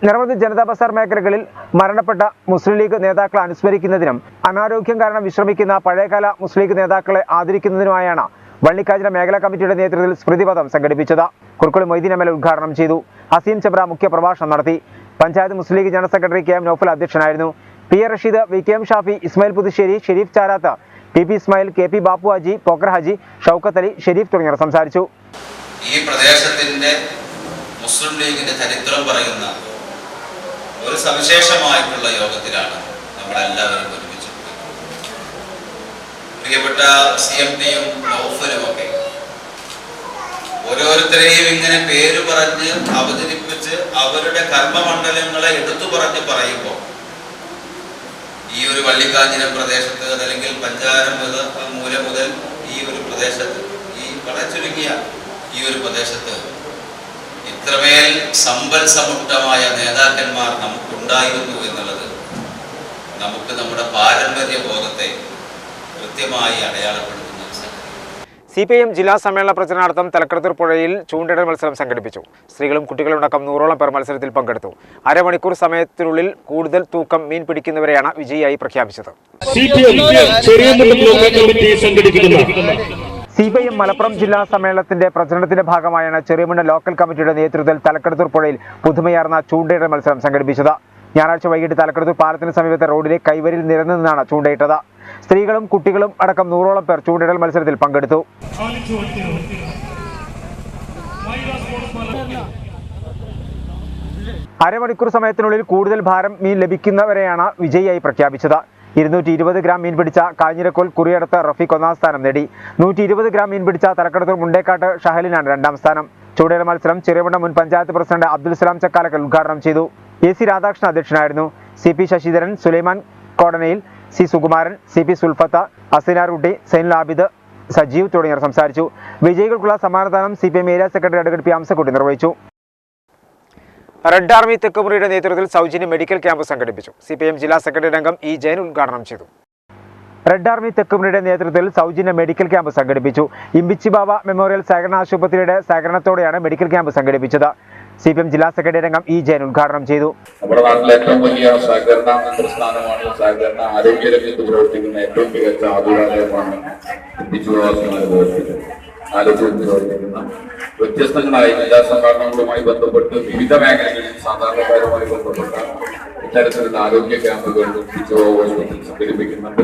[SPEAKER 1] നിരവധി ജനതാ ബസാർ മേഖലകളിൽ മരണപ്പെട്ട മുസ്ലിം ലീഗ് നേതാക്കളെ അനുസ്മരിക്കുന്നതിനും അനാരോഗ്യം കാരണം വിശ്രമിക്കുന്ന പഴയകാല മുസ്ലിം ലീഗ് നേതാക്കളെ ആദരിക്കുന്നതിനുമായാണ് വള്ളിക്കാഞ്ചിറ മേഖലാ കമ്മിറ്റിയുടെ നേതൃത്വത്തിൽ സ്മൃതിപഥം സംഘടിപ്പിച്ചത്. കുർക്കോളി മൊയ്തീൻ MLA ഉദ്ഘാടനം ചെയ്തു. ഹസീം ചെബ്ര മുഖ്യ പ്രഭാഷണം നടത്തി. Panchayat Muslim League general secretary KM Naufal അധ്യക്ഷനായിരുന്നു. PA Rasheed, VKM Shafi, Ismail Puthussery, Sharif Charath, PP Ismail, KP Bapu Haji, Pokker Haji, Shoukath Ali, Sharif തുടങ്ങിയവർ സംസാരിച്ചു.
[SPEAKER 11] ഈ പ്രദേശത്തിന്റെ മുസ്ലിം ലീഗിന്റെ ചരിത്രം പറയുന്ന ഒരു സവിശേഷമായിട്ടുള്ള യോഗത്തിലാണ് നമ്മളെല്ലാവരും ഒരുമിച്ച്. പ്രിയപ്പെട്ട CMD-യും നൗഫലും ഒക്കെ ഓരോരുത്തരെയും ഇങ്ങനെ പേര് പറഞ്ഞ് അവതരിപ്പിച്ച് അവരുടെ കർമ്മമണ്ഡലങ്ങളെ എടുത്തു പറഞ്ഞ് പറയുമ്പോൾ ഈ ഒരു വള്ളിക്കാഞ്ചിറ പ്രദേശത്ത് അല്ലെങ്കിൽ പഞ്ചാരമൂല മുതൽ ഈ ഒരു പ്രദേശത്ത്, ഈ വളരെ ചുരുങ്ങിയ ഈ ഒരു പ്രദേശത്ത് ഇത്രമേൽ സമ്പൽ സമുദ്രമായ നേതാക്കന്മാർ നമുക്കുണ്ടായിരുന്നു എന്നുള്ളത് നമുക്ക് നമ്മുടെ പാരമ്പര്യ ബോധത്തെ കൃത്യമായി അടയാളപ്പെടുത്തുന്ന
[SPEAKER 1] CPIM ജില്ലാ സമ്മേളന പ്രചരണാർത്ഥം തലക്കടത്തൂർ പുഴയിൽ ചൂണ്ടിടൽ മത്സരം സംഘടിപ്പിച്ചു. സ്ത്രീകളും കുട്ടികളുമടക്കം 100ഓളം പേർ മത്സരത്തിൽ പങ്കെടുത്തു. അരമണിക്കൂർ സമയത്തിനുള്ളിൽ കൂടുതൽ തൂക്കം മീൻ പിടിക്കുന്നവരെയാണ് വിജയിയായി പ്രഖ്യാപിച്ചത്. CPIM മലപ്പുറം ജില്ലാ സമ്മേളനത്തിന്റെ പ്രചരണത്തിന്റെ ഭാഗമായാണ് ചെറിയമുണ്ട ലോക്കൽ കമ്മിറ്റിയുടെ നേതൃത്വത്തിൽ തലക്കടത്തൂർ പുഴയിൽ പുതുമയാർന്ന ചൂണ്ടയിടൽ മത്സരം സംഘടിപ്പിച്ചത്. ഞായറാഴ്ച വൈകിട്ട് തലക്കടത്തൂർ പാലത്തിന് സമീപത്തെ റോഡിലെ കൈവരിൽ നിരന്നിന്നാണ് ചൂണ്ടയിട്ടത്. സ്ത്രീകളും കുട്ടികളും അടക്കം 100ഓളം പേർ ചൂണ്ടയിടൽ മത്സരത്തിൽ പങ്കെടുത്തു. അരമണിക്കൂർ സമയത്തിനുള്ളിൽ കൂടുതൽ ഭാരം മീൻ ലഭിക്കുന്നവരെയാണ് വിജയിയായി പ്രഖ്യാപിച്ചത്. 220 ഗ്രാം മീൻ പിടിച്ച കാഞ്ഞിരക്കോൽ കുറിയടത്ത് റഫീഖ് 1ാം സ്ഥാനം നേടി. 120 ഗ്രാം മീൻ പിടിച്ച തലക്കടത്തൂർ മുണ്ടേക്കാട്ട് ഷഹലിനാണ് 2ാം സ്ഥാനം. ചൂണ്ടയിടൽ മത്സരം ചെറിയമുണ്ട മുൻ പഞ്ചായത്ത് പ്രസിഡന്റ് അബ്ദുൽ സലാം ചക്കാലക്കൽ ഉദ്ഘാടനം ചെയ്തു. AC രാധാകൃഷ്ണൻ അധ്യക്ഷനായിരുന്നു. CP Sasidharan, Sulaiman കോടനയിൽ, C Sukumaran, CP സുൽഫത്ത, അസിനാറുട്ടി, Zainul Abid, Sajeev തുടങ്ങിയവർ സംസാരിച്ചു. വിജയികൾക്കുള്ള സമ്മാനദാനം CPIM area secretary advocate P Amsakutty നിർവഹിച്ചു. റെഡ് ആർമി തെക്കുമുറിയുടെ നേതൃത്വത്തിൽ സൗജന്യ മെഡിക്കൽ ക്യാമ്പ് സംഘടിപ്പിച്ചു. CPIM ജില്ലാ സെക്രട്ടറി അംഗം E ജയൻ ഉദ്ഘാടനം ചെയ്തു. റെഡ് ആർമി തെക്കുമുറിയുടെ നേതൃത്വത്തിൽ സൗജന്യ മെഡിക്കൽ ക്യാമ്പ് സംഘടിപ്പിച്ചു. ഇമ്പിച്ചി ബാബ മെമ്മോറിയൽ സഹകരണ ആശുപത്രിയുടെ സഹകരണത്തോടെയാണ് മെഡിക്കൽ ക്യാമ്പ് സംഘടിപ്പിച്ചത്. CPIM ജില്ലാ സെക്രട്ടറി അംഗം E ജയൻ ഉദ്ഘാടനം ചെയ്തു.
[SPEAKER 12] നമ്മുടെ നാട്ടിലെ ഏറ്റവും വലിയ സഹകരണ പ്രസ്ഥാനമാണ് സഹകരണ ആരോഗ്യരംഗത്ത് പ്രവർത്തിക്കുന്ന ഏറ്റവും മികച്ച ആതുരാലയമാണ് ആരോഗ്യത്തിൽ പ്രവർത്തിക്കുന്ന വ്യത്യസ്തങ്ങളായ ജില്ലാ സംഘടനകളുമായി ബന്ധപ്പെട്ട് വിവിധ മേഖലകളിൽ സാധാരണക്കാരുമായി ബന്ധപ്പെട്ട ഇത്തരത്തിലുള്ള ആരോഗ്യ ക്യാമ്പുകൾ ഹോസ്പിറ്റൽ സംഘടിപ്പിക്കുന്നുണ്ട്.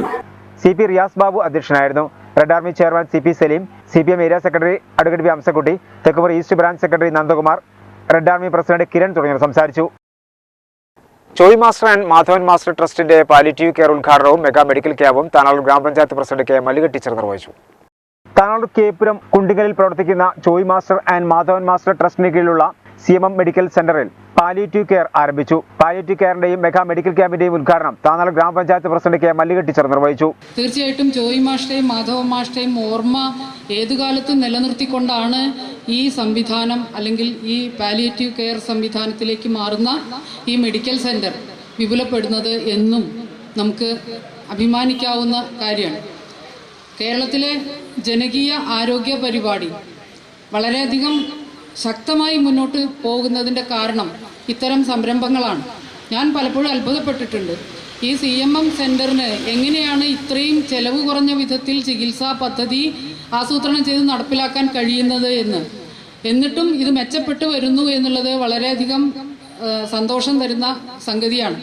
[SPEAKER 1] CP റിയാസ് ബാബു അധ്യക്ഷനായിരുന്നു. Red army chairman CP Saleem, CPIM area secretary advocate P Amsakutty, Thekkumuri east branch secretary Nandakumar, red army president Kiran തുടങ്ങിയവർ സംസാരിച്ചു. Joy master and Madhavan master ട്രസ്റ്റിന്റെ പാലിയേറ്റീവ് കെയർ ഉദ്ഘാടനവും മെഗാ മെഡിക്കൽ ക്യാമ്പും താനാളൂർ ഗ്രാമപഞ്ചായത്ത് പ്രസിഡന്റ് കെ മല്ലിക ടീച്ചർ നിർവഹിച്ചു. താനാളൂർ കേപ്പുരം കുണ്ടിങ്ങലിൽ പ്രവർത്തിക്കുന്ന Joy master and Madhavan master ട്രസ്റ്റിന് കീഴിലുള്ള CMM മെഡിക്കൽ സെന്ററിൽ പാലിയേറ്റീവ് കെയർ ആരംഭിച്ചു. പാലിയേറ്റീവ് കെയറിന്റെയും മെഗാ മെഡിക്കൽ ക്യാമ്പിന്റെയും ഉദ്ഘാടനം താനാളൂർ ഗ്രാമപഞ്ചായത്ത് പ്രസിഡന്റ് കെ മല്ലിക ടീച്ചർ നിർവഹിച്ചു.
[SPEAKER 13] തീർച്ചയായിട്ടും ജോയ് മാസ്റ്ററേയും മാധവൻ മാസ്റ്ററേയും ഓർമ്മ ഏതുകാലത്തും നിലനിർത്തിക്കൊണ്ടാണ് ഈ സംവിധാനം അല്ലെങ്കിൽ ഈ പാലിയേറ്റീവ് കെയർ സംവിധാനത്തിലേക്ക് മാറുന്ന ഈ മെഡിക്കൽ സെന്റർ വിപുലപ്പെടുന്നത് എന്നും നമുക്ക് അഭിമാനിക്കാവുന്ന കാര്യമാണ്. കേരളത്തിലെ ജനകീയ ആരോഗ്യ പരിപാടി വളരെയധികം ശക്തമായി മുന്നോട്ട് പോകുന്നതിൻ്റെ കാരണം ഇത്തരം സംരംഭങ്ങളാണ്. ഞാൻ പലപ്പോഴും അത്ഭുതപ്പെട്ടിട്ടുണ്ട്. ഈ CMM സെൻറ്ററിന് എങ്ങനെയാണ് ഇത്രയും ചെലവ് കുറഞ്ഞ വിധത്തിൽ ചികിത്സാ പദ്ധതി ആസൂത്രണം ചെയ്ത് നടപ്പിലാക്കാൻ കഴിയുന്നത് എന്ന്. എന്നിട്ടും ഇത് മെച്ചപ്പെട്ടു വരുന്നു എന്നുള്ളത് വളരെയധികം സന്തോഷം തരുന്ന സംഗതിയാണ്,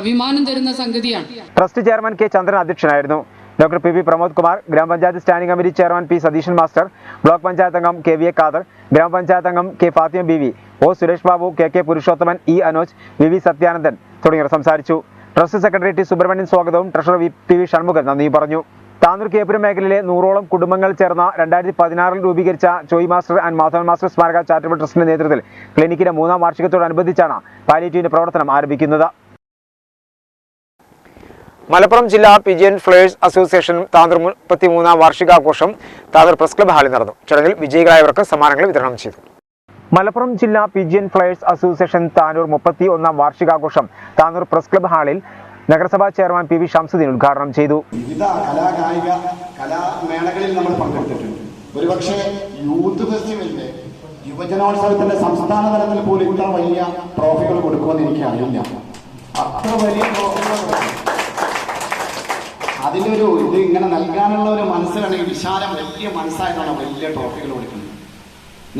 [SPEAKER 13] അഭിമാനം തരുന്ന സംഗതിയാണ്.
[SPEAKER 1] ട്രസ്റ്റ് ചെയർമാൻ കെ ചന്ദ്രൻ അധ്യക്ഷനായിരുന്നു. ഡോക്ടർ PV പ്രമോദ് കുമാർ, ഗ്രാമപഞ്ചായത്ത് standing committee chairman P Satheesan master, block panchayat അംഗം KVA ഖാദർ, ഗ്രാമപഞ്ചായത്ത് അംഗം K Fathima BV, O Suresh Babu, KK Purushothaman, E Anoj, VV Sathyanandan തുടങ്ങിയവർ സംസാരിച്ചു. ട്രസ്റ്റ് സെക്രട്ടറി T സുബ്രഹ്മണ്യൻ സ്വാഗതവും ട്രഷറർ PV ഷൺമുഖൻ നന്ദിയും പറഞ്ഞു. താനൂർ കേപ്പുരം മേഖലയിലെ 100ഓളം കുടുംബങ്ങൾ ചേർന്ന 2016 രൂപീകരിച്ച Joy master and Madhavan master സ്മാരക ചാരിറ്റബിൾ ട്രസ്റ്റിന്റെ നേതൃത്വത്തിൽ ക്ലിനിക്കിന്റെ 3ാം വാർഷികത്തോടനുബന്ധിച്ചാണ് പാലിയേറ്റീവിന്റെ പ്രവർത്തനം ആരംഭിക്കുന്നത്. മലപ്പുറം ജില്ലാ പിജിയൻ ഫ്ലയേഴ്സ് അസോസിയേഷൻ താനൂർ 33ാം വാർഷികാഘോഷം താനൂർ പ്രസ് ക്ലബ് ഹാളിൽ നടന്നു. ചടങ്ങിൽ വിജയികളായവർക്ക് സമ്മാനങ്ങൾ വിതരണം ചെയ്തു. മലപ്പുറം ജില്ലാ പിജിയൻ ഫ്ലയേഴ്സ് അസോസിയേഷൻ താനൂർ 31ാം വാർഷികാഘോഷം താനൂർ പ്രസ് ക്ലബ് ഹാളിൽ നഗരസഭാ ചെയർമാൻ PV ഷംസുദ്ദീൻ ഉദ്ഘാടനം ചെയ്തു.
[SPEAKER 14] വിവിധ കലാകായിക കലാമേളകളിൽ നമ്മൾ പങ്കെടുത്തിട്ടുണ്ട്. ഒരുപക്ഷെ യൂത്ത് ഫെസ്റ്റിവലിന്റെ യുവജനോത്സവത്തിന്റെ സംസ്ഥാന തലത്തിൽ പോലും ഇത്ര വലിയ ട്രോഫികൾ കൊടുക്കുമെന്ന് എനിക്ക് അറിയില്ല. അത്ര വലിയ ട്രോഫികൾ അതിൻ്റെ ഇത് ഇങ്ങനെ നൽകാനുള്ള ഒരു മനസ്സിലാണെങ്കിൽ വിശാലം വലിയ മനസ്സായിട്ടാണ് വലിയ ട്രോഫികൾ കൊടുക്കുന്നത്.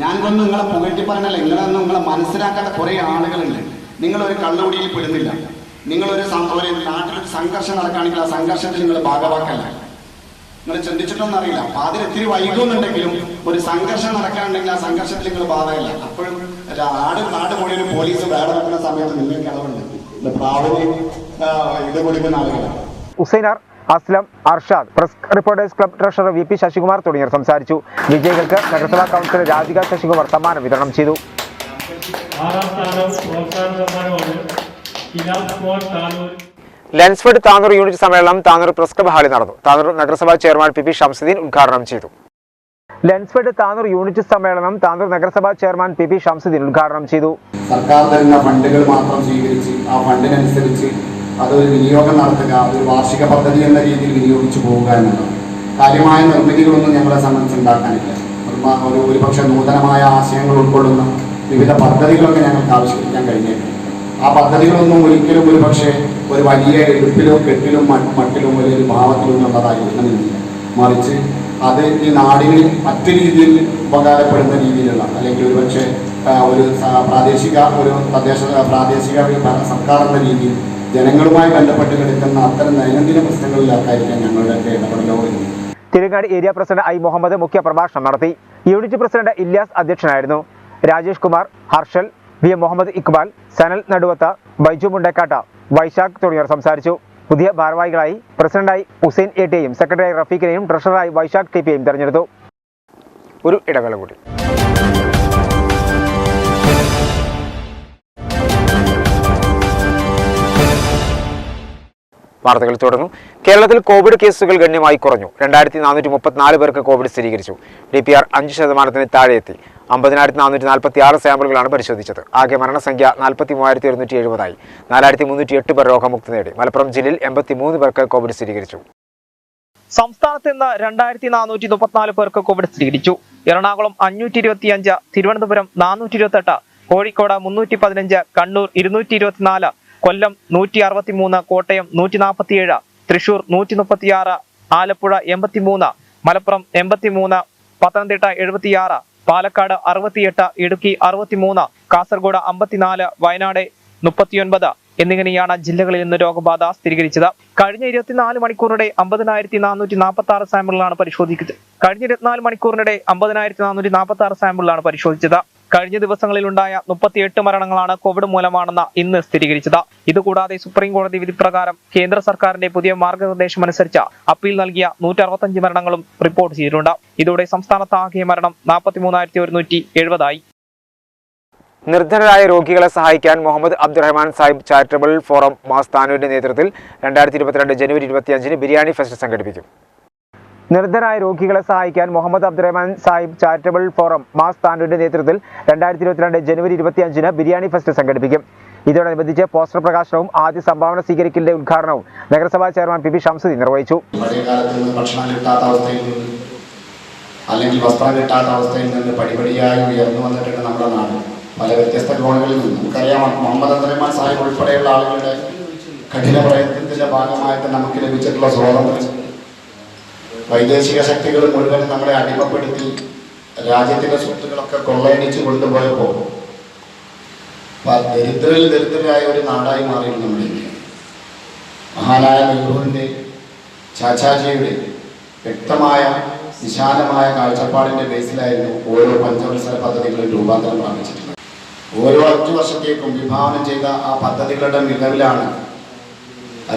[SPEAKER 14] ഞാനിതൊന്നും നിങ്ങളെ പുകഴ്ത്തി പറഞ്ഞല്ല, നിങ്ങളൊന്നും നിങ്ങളെ മനസ്സിലാക്കാത്ത കുറേ ആളുകളുണ്ട്. നിങ്ങളൊരു കള്ളുകുടിയിൽ പെടുന്നില്ല. നിങ്ങളൊരു നാട്ടിലൊരു സംഘർഷം നടക്കുകയാണെങ്കിൽ ആ സംഘർഷത്തിൽ നിങ്ങൾ ഭാഗവാക്കല്ല. നിങ്ങൾ ചിന്തിച്ചിട്ടൊന്നും അറിയില്ല. അപ്പൊ അതിലെത്തിരി വൈകുന്നുണ്ടെങ്കിലും ഒരു സംഘർഷം നടക്കാനുണ്ടെങ്കിൽ ആ സംഘർഷത്തിൽ നിങ്ങൾ ഭാഗമല്ല. അപ്പോഴും നാട് മുഴുവൻ ഒരു പോലീസ് വേറെ നടക്കുന്ന സമയത്ത് നിങ്ങൾക്ക് ഇളവുണ്ട്. പ്രാവിന് ഇത് കൊടുക്കുന്ന ആളുകളാണ്.
[SPEAKER 1] Husainar, Aslam, Arshad, press reporters club treasurer VP Sasikumar തുടങ്ങിയവർ സംസാരിച്ചു. വിജയികൾക്ക് നഗരസഭാ കൗൺസിലർ രാധിക ശശികുമാർ സമ്മാനം വിതരണം ചെയ്തു. ലെൻസ്ഫെഡ് താനൂർ യൂണിറ്റ് സമ്മേളനം താനൂർ പ്രസ് ക്ലബ് ഹാളിൽ നടന്നു. താനൂർ നഗരസഭാ ചെയർമാൻ PV ഷംസുദ്ദീൻ ഉദ്ഘാടനം ചെയ്തു. ലെൻസ്ഫെഡ് താനൂർ യൂണിറ്റ് സമ്മേളനം താനൂർ നഗരസഭാ ചെയർമാൻ PV ഷംസുദ്ദീൻ ഉദ്ഘാടനം ചെയ്തു.
[SPEAKER 14] സർക്കാർ തരുന്ന ഫണ്ടുകൾ മാത്രം സ്വീകരിച്ച് ആ ഫണ്ടിനനുസരിച്ച് അതൊരു വിനിയോഗം നടത്തുക, ഒരു വാർഷിക പദ്ധതി എന്ന രീതിയിൽ വിനിയോഗിച്ചു പോവുക എന്നുള്ളത്. കാര്യമായ നിർമ്മിതികളൊന്നും ഞങ്ങളെ സംബന്ധിച്ച് ഉണ്ടാക്കാനില്ല. ഒരുപക്ഷെ നൂതനമായ ആശയങ്ങൾ ഉൾക്കൊള്ളുന്ന വിവിധ പദ്ധതികളൊക്കെ ഞങ്ങൾക്ക് ആവിഷ്കരിക്കാൻ കഴിഞ്ഞേക്കും. ആ പദ്ധതികളൊന്നും ഒരിക്കലും ഒരുപക്ഷെ ഒരു വലിയ എടുപ്പിലോ കെട്ടിലും മട്ടിലും ഒരു ഭാവത്തിലൊന്നും ഉള്ളതായിരിക്കണമെന്നില്ല. മറിച്ച് അത് ഈ നാടിന് മറ്റു രീതിയിൽ ഉപകാരപ്പെടുന്ന രീതിയിലുള്ള അല്ലെങ്കിൽ ഒരുപക്ഷെ ഒരു പ്രാദേശിക സർക്കാർ എന്ന രീതിയിൽ ജനങ്ങളുമായി ബന്ധപ്പെട്ട് കിടക്കുന്ന അത്തരം ദൈനംദിന പ്രശ്നങ്ങളിലായിരിക്കാം ഞങ്ങളുടെയൊക്കെ ഇടപെടലോ.
[SPEAKER 1] തിരുങ്ങാടി ഏരിയ പ്രസിഡന്റ് I മുഹമ്മദ് മുഖ്യ പ്രഭാഷണം നടത്തി. യൂണിറ്റ് പ്രസിഡന്റ് ഇല്യാസ് അധ്യക്ഷനായിരുന്നു. രാജേഷ് കുമാർ, ഹർഷൽ, VM മുഹമ്മദ് ഇക്ബാൽ, സനൽ നടുവത്ത, ബൈജു മുണ്ടേക്കാട്ട, വൈശാഖ് തുടങ്ങിയവർ സംസാരിച്ചു. പുതിയ ഭാരവാഹികളായി പ്രസിഡന്റായി ഹുസൈൻ ATയെയും സെക്രട്ടറിയായി റഫീഖിനെയും ട്രഷററായി വൈശാഖ് TPയെയും തെരഞ്ഞെടുത്തു. ഒരു ഇടവേള കൂടി. വാർത്തകൾ തുടർന്നു. കേരളത്തിൽ കോവിഡ് കേസുകൾ ഗണ്യമായി കുറഞ്ഞു. 2434 പേർക്ക് കോവിഡ് സ്ഥിരീകരിച്ചു. DPR 5% താഴെ എത്തി. 50,446 സാമ്പിളുകളാണ് പരിശോധിച്ചത്. ആകെ മരണസംഖ്യ 43,170 ആയി. 4,308 പേർ രോഗമുക്തി നേടി. മലപ്പുറം ജില്ലയിൽ 83 പേർക്ക് കോവിഡ് സ്ഥിരീകരിച്ചു.
[SPEAKER 2] സംസ്ഥാനത്ത് ഇന്ന് 2434 പേർക്ക് കോവിഡ് സ്ഥിരീകരിച്ചു. എറണാകുളം 525, തിരുവനന്തപുരം 428, കോഴിക്കോട് 315, കണ്ണൂർ 224, കൊല്ലം 163, കോട്ടയം 147, തൃശൂർ 136, ആലപ്പുഴ 83, മലപ്പുറം 83, പത്തനംതിട്ട 76, പാലക്കാട് 68, ഇടുക്കി 63, കാസർഗോഡ് 54, വയനാട് 39 എന്നിങ്ങനെയാണ് ജില്ലകളിൽ നിന്ന് രോഗബാധ സ്ഥിരീകരിച്ചത്. കഴിഞ്ഞ 24 മണിക്കൂറിനിടെ 50,446 സാമ്പിളുകളാണ് പരിശോധിച്ചത്. കഴിഞ്ഞ ദിവസങ്ങളിലുണ്ടായ 38 മരണങ്ങളാണ് കോവിഡ് മൂലമാണെന്ന് ഇന്ന് സ്ഥിരീകരിച്ചത്. ഇതുകൂടാതെ സുപ്രീം കോടതി വിധി പ്രകാരം കേന്ദ്ര സർക്കാരിന്റെ പുതിയ മാർഗനിർദ്ദേശമനുസരിച്ച് അപ്പീൽ നൽകിയ 165 മരണങ്ങളും റിപ്പോർട്ട് ചെയ്തിട്ടുണ്ട്. ഇതോടെ സംസ്ഥാനത്ത് ആകെ മരണം 43,170 ആയി.
[SPEAKER 1] നിർധനരായ രോഗികളെ സഹായിക്കാൻ മുഹമ്മദ് അബ്ദുറഹ്മാൻ സാഹിബ് ചാരിറ്റബിൾ ഫോറം മാസ് താനൂരിന്റെ നേതൃത്വത്തിൽ 2022 ജനുവരി 25 ബിരിയാണി ഫെസ്റ്റ് സംഘടിപ്പിക്കും. നിർധനരായ രോഗികളെ സഹായിക്കാൻ മുഹമ്മദ് അബ്ദുറഹ്മാൻ സാഹിബ് ചാരിറ്റബിൾ ഫോറം മാസ് താനൂരിന്റെ നേതൃത്വത്തിൽ 2022 ജനുവരി 25 ബിരിയാണി ഫെസ്റ്റ് സംഘടിപ്പിക്കും. ഇതോടനുബന്ധിച്ച് പോസ്റ്റർ പ്രകാശനവും ആദ്യ സംഭാവന സ്വീകരിക്കലിന്റെ ഉദ്ഘാടനവും നഗരസഭാ ചെയർമാൻ പി ഷംസുദ്ദീൻ നിർവഹിച്ചു.
[SPEAKER 14] അല്ലെങ്കിൽ വസ്ത്രം കിട്ടാത്ത അവസ്ഥയിൽ നിന്ന് പടിപടിയായി ഉയർന്നു വന്നിട്ടുണ്ട് നമ്മുടെ നാട്. പല വ്യത്യസ്ത കോണുകളിൽ നിന്നും നമുക്കറിയാം, മുഹമ്മദ് അബ്ദുറഹ്മാൻ സാഹിബ് ഉൾപ്പെടെയുള്ള ആളുകളുടെ കഠിന പ്രയത്നത്തിന്റെ ഭാഗമായിട്ട് നമുക്ക് ലഭിച്ചിട്ടുള്ള സ്വാതന്ത്ര്യം വൈദേശിക ശക്തികൾ മുഴുവൻ നമ്മളെ അടിമപ്പെടുത്തി രാജ്യത്തിന്റെ സ്വത്തുകളൊക്കെ കൊള്ളയടിച്ച് കൊണ്ടുപോയപ്പോൾ ദരിദ്രരായ ഒരു നാടായി മാറിയിരുന്നു നമ്മുടെ ഇന്ത്യ. മഹാനായ നെഹ്റുവിൻ്റെ ചാച്ചാജിയുടെ വ്യക്തമായ വിശാലമായ കാഴ്ചപ്പാടിന്റെ ബേസിലായിരുന്നു ഓരോ പഞ്ചവത്സര പദ്ധതികളും രൂപാന്തരം പ്രാപിച്ചിട്ടുള്ളത്. ഓരോ 5 വർഷത്തേക്കും വിഭാവനം ചെയ്ത ആ പദ്ധതികളുടെ മികവിലാണ്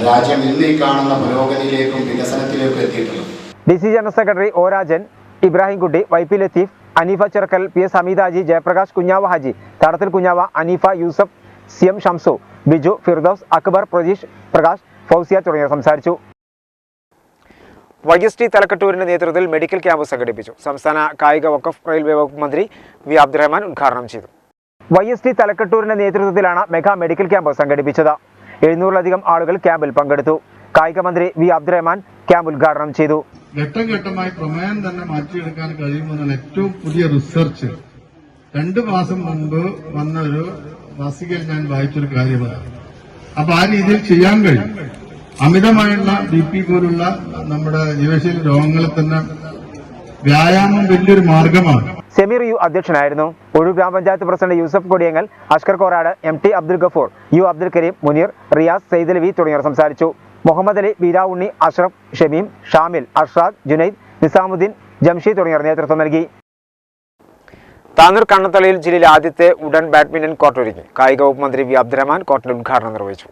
[SPEAKER 14] രാജ്യം ഇന്ന് ഈ കാണുന്ന പുരോഗതിയിലേക്കും വികസനത്തിലേക്കും എത്തിയിട്ടുള്ളത്.
[SPEAKER 1] DC general secretary O Rajan, Ibrahim Kutty, YP Latheef, Haneefa ചെറുക്കൽ, PS ഹമീദാജി, Jayaprakash കുഞ്ഞാവ ഹാജി, തടത്തിൽ കുഞ്ഞാവ, അനീഫ, യൂസഫ്, CM ഷംസു, ബിജു, ഫിർദൌസ്, അക്ബർ, പ്രജീഷ്, പ്രകാശ്, ഫൗസിയ തുടങ്ങിയവർ സംസാരിച്ചു. YST തലക്കട്ടൂരിന്റെ നേതൃത്വത്തിൽ മെഡിക്കൽ ക്യാമ്പ് സംഘടിപ്പിച്ചു. സംസ്ഥാന കായിക വഖഫ് റെയിൽവേ വകുപ്പ് മന്ത്രി വി അബ്ദുറഹ്മാൻ ഉദ്ഘാടനം ചെയ്തു. YST തലക്കട്ടൂരിന്റെ നേതൃത്വത്തിലാണ് മെഗാ മെഡിക്കൽ ക്യാമ്പ് സംഘടിപ്പിച്ചത്. 700-ലധികം ആളുകൾ ക്യാമ്പിൽ പങ്കെടുത്തു. കായിക മന്ത്രി വി അബ്ദുറഹ്മാൻ ക്യാമ്പ് ഉദ്ഘാടനം ചെയ്തു.
[SPEAKER 4] ഘട്ടം ഘട്ടമായി പ്രമേയം തന്നെ മാറ്റിയെടുക്കാൻ കഴിയുമെന്നാണ് ഏറ്റവും പുതിയ റിസർച്ച്. 2 മാസം മുമ്പ് വന്ന ഒരു മാസികയിൽ ഞാൻ വായിച്ചൊരു കാര്യമാണ്. അപ്പൊ ആ രീതിയിൽ ചെയ്യാൻ കഴിയും. അമിതമായുള്ള BP പോലുള്ള നമ്മുടെ ജീവിതശൈലി രോഗങ്ങളിൽ തന്നെ വ്യായാമം വലിയൊരു മാർഗമാണ്.
[SPEAKER 1] സെമീർ യു അധ്യക്ഷനായിരുന്നു. Ozhur Gramapanchayat president Yusuf Kodiyangal, Ashkar Korad, MT Abdul Gafoor, U Abdul Kareem, Muneer, Riyas, Saidalavi തുടങ്ങിയവർ സംസാരിച്ചു. മുഹമ്മദ് അലി, ബീരാ ഉണ്ണി, അഷ്റഫ്, ഷമീം, ഷാമിൽ, അർഷാദ്, ജുനൈദ്, നിസാമുദ്ദീൻ, ജംഷീദ് തുടങ്ങിയവർ നേതൃത്വം നൽകി. താനൂർ കണ്ണത്തളിയിൽ ജില്ലയിലെ ആദ്യത്തെ ഉടൻ ബാഡ്മിന്റൺ കോർട്ട് ഒരുങ്ങി. കായിക വകുപ്പ് മന്ത്രി വി അബ്ദുറഹ്മാൻ കോർട്ടിന്റെ ഉദ്ഘാടനം നിർവഹിച്ചു.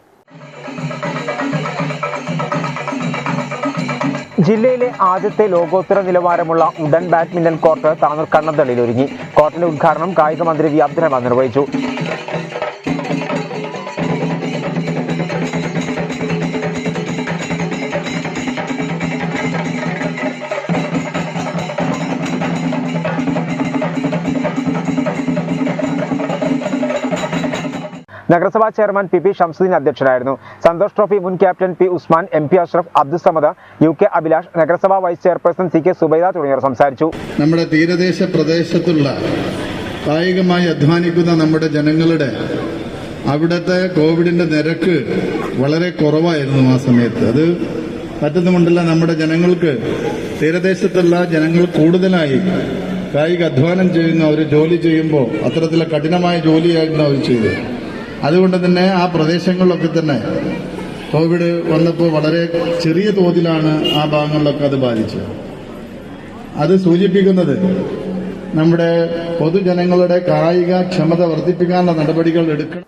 [SPEAKER 1] ജില്ലയിലെ ആദ്യത്തെ ലോകോത്തര നിലവാരമുള്ള ഉടൻ ബാഡ്മിന്റൺ കോർട്ട് താനൂർ കണ്ണത്തളിയിൽ ഒരുങ്ങി. കോർട്ടിന്റെ ഉദ്ഘാടനം കായിക മന്ത്രി വി അബ്ദുറഹ്മാൻ നിർവഹിച്ചു. നഗരസഭാ ചെയർമാൻ പി ഷംസുദ്ദീൻ അധ്യക്ഷനായിരുന്നു. സന്തോഷ് ട്രോഫി മുൻ captain P Usman, MP Ashraf, Abdul Samad, UK Abhilash, നഗരസഭാ വൈസ് ചെയർപേഴ്സൺ CK സുബൈദ തുടങ്ങിയവർ സംസാരിച്ചു.
[SPEAKER 4] നമ്മുടെ തീരദേശ പ്രദേശത്തുള്ള കായികമായി അധ്വാനിക്കുന്ന നമ്മുടെ ജനങ്ങളുടെ അവിടുത്തെ കോവിഡിന്റെ നിരക്ക് വളരെ കുറവായിരുന്നു ആ സമയത്ത്. അത് മറ്റൊന്നുമുണ്ടല്ല, നമ്മുടെ ജനങ്ങൾക്ക് തീരദേശത്തുള്ള ജനങ്ങൾ കൂടുതലായി കായിക അധ്വാനം ചെയ്യുന്ന ഒരു ജോലി ചെയ്യുമ്പോൾ അത്തരത്തിലുള്ള കഠിനമായ ജോലിയായിരുന്നു അവർ ചെയ്തത്. അതുകൊണ്ട് തന്നെ ആ പ്രദേശങ്ങളിലൊക്കെ തന്നെ കോവിഡ് വന്നപ്പോൾ വളരെ ചെറിയ തോതിലാണ് ആ ഭാഗങ്ങളിലൊക്കെ അത് ബാധിച്ചത്. അത് സൂചിപ്പിക്കുന്നത് നമ്മുടെ പൊതുജനങ്ങളുടെ കായിക ക്ഷമത വർദ്ധിപ്പിക്കാനുള്ള നടപടികൾ എടുക്കണം.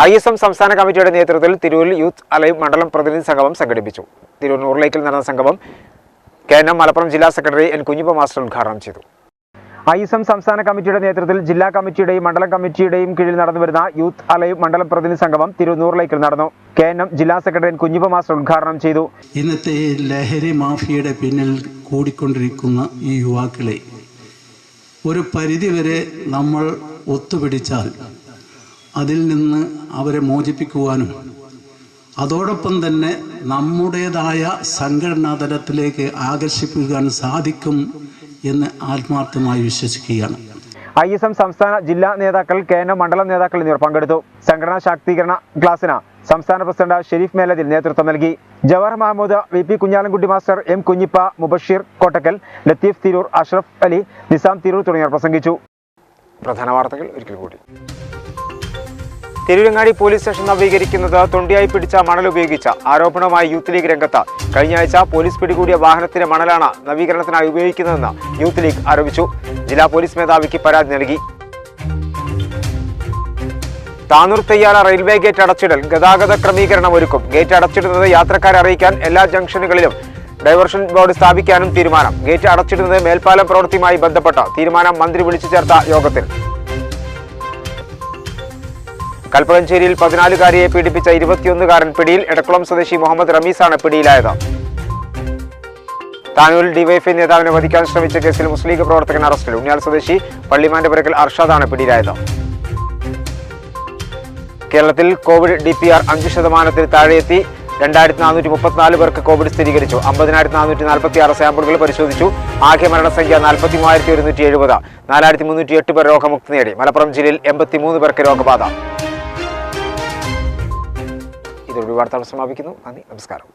[SPEAKER 1] ISM സംസ്ഥാന കമ്മിറ്റിയുടെ നേതൃത്വത്തിൽ തിരൂരിൽ യൂത്ത് അലൈവ് മണ്ഡലം പ്രതിനിധി സംഗമം സംഘടിപ്പിച്ചു. തിരൂർ നൂറിലേക്കിൽ നടന്ന സംഗമം KNM മലപ്പുറം ജില്ലാ സെക്രട്ടറി N കുഞ്ഞിപ്പ മാസ്റ്റർ ഉദ്ഘാടനം ചെയ്തു. ISM സംസ്ഥാന കമ്മിറ്റിയുടെ നേതൃത്വത്തിൽ ജില്ലാ കമ്മിറ്റിയുടെയും മണ്ഡലം കമ്മിറ്റിയുടെയും കീഴിൽ നടന്നുവരുന്ന യൂത്ത് അലൈവ് മണ്ഡലം പ്രതിനിധി സംഗമം തിരുനൂറിലേക്കിൽ നടന്നു. KNM ജില്ലാ സെക്രട്ടറി കുഞ്ഞിപ്പ മാസ്റ്റർ ഉദ്ഘാടനം ചെയ്തു.
[SPEAKER 15] ഇന്നത്തെ ലഹരി മാഫിയയുടെ പിന്നിൽ കൂടിക്കൊണ്ടിരിക്കുന്ന ഈ യുവാക്കളെ ഒരു പരിധിവരെ നമ്മൾ ഒത്തുപിടിച്ചാൽ അതിൽ നിന്ന് അവരെ മോചിപ്പിക്കുവാനും അതോടൊപ്പം തന്നെ നമ്മുടേതായ സംഘടനാ തലത്തിലേക്ക് ആകർഷിപ്പിക്കാൻ സാധിക്കും എന്ന് ആത്മാർത്ഥമായി വിശ്വസിക്കുകയാണ്.
[SPEAKER 1] ISM സംസ്ഥാന ജില്ലാ നേതാക്കൾ, KNM മണ്ഡലം നേതാക്കൾ എന്നിവർ പങ്കെടുത്തു. സംഘടനാ ശാക്തീകരണ ക്ലാസിന് സംസ്ഥാന പ്രസിഡന്റ് ഷെരീഫ് മേലതിൽ നേതൃത്വം നൽകി. Jawahar Mahmood, VP Kunhalankutty master, M Kunhippa, Mubasheer Kottakkal, Latheef Tirur, Ashraf Ali, Nizam Tirur തുടങ്ങിയവർ പ്രസംഗിച്ചു. പ്രധാന വാർത്തകൾ ഒരിക്കൽ കൂടി. തിരൂരങ്ങാടി പോലീസ് സ്റ്റേഷൻ നവീകരിക്കുന്നത് തൊണ്ടിയായി പിടിച്ച മണൽ ഉപയോഗിച്ച ആരോപണവുമായി യൂത്ത് ലീഗ് രംഗത്ത്. കഴിഞ്ഞ ആഴ്ച പോലീസ് പിടികൂടിയ വാഹനത്തിന്റെ മണലാണ് നവീകരണത്തിനായി ഉപയോഗിക്കുന്നതെന്ന് യൂത്ത് ലീഗ് ആരോപിച്ചു. ജില്ലാ പോലീസ് മേധാവിക്ക് പരാതി നൽകി. താനൂർ തെയ്യാല റെയിൽവേ ഗേറ്റ് അടച്ചിടൽ ഗതാഗത ക്രമീകരണം ഒരുക്കും. ഗേറ്റ് അടച്ചിടുന്നത് യാത്രക്കാരെ അറിയിക്കാൻ എല്ലാ ജംഗ്ഷനുകളിലും ഡൈവേർഷൻ ബോർഡ് സ്ഥാപിക്കാനും തീരുമാനം. ഗേറ്റ് അടച്ചിടുന്നത് മേൽപ്പാലം പ്രവൃത്തിയുമായി ബന്ധപ്പെട്ട തീരുമാനം മന്ത്രി വിളിച്ചു ചേർത്ത യോഗത്തിൽ. കൽപ്പകഞ്ചേരിയിൽ 14-കാരിയെ പീഡിപ്പിച്ച 21-കാരൻ പിടിയിൽ. എടക്കുളം സ്വദേശി മുഹമ്മദ് റമീസാണ് പിടിയിലായത്. താനൂരിൽ ഡിവൈഎഫ്ഐ നേതാവിനെ വധിക്കാൻ ശ്രമിച്ച കേസിൽ മുസ്ലിം ലീഗ് പ്രവർത്തകൻ അറസ്റ്റിൽ. ഉണ്ണിയാൽ സ്വദേശി പള്ളിമാന്റെ അർഷാദാണ് പിടിയിലായത്. കേരളത്തിൽ കോവിഡ് DPR 5% താഴെയെത്തി. 2434 പേർക്ക് കോവിഡ് സ്ഥിരീകരിച്ചു. 50,446 സാമ്പിളുകൾ പരിശോധിച്ചു. ആകെ മരണസംഖ്യ 43,170. 4,308 പേർ രോഗമുക്തി നേടി. മലപ്പുറം ജില്ലയിൽ 83 പേർക്ക് രോഗബാധ. ഇതോടെ വാർത്തകൾ സമാപിക്കുന്നു. നന്ദി, നമസ്കാരം.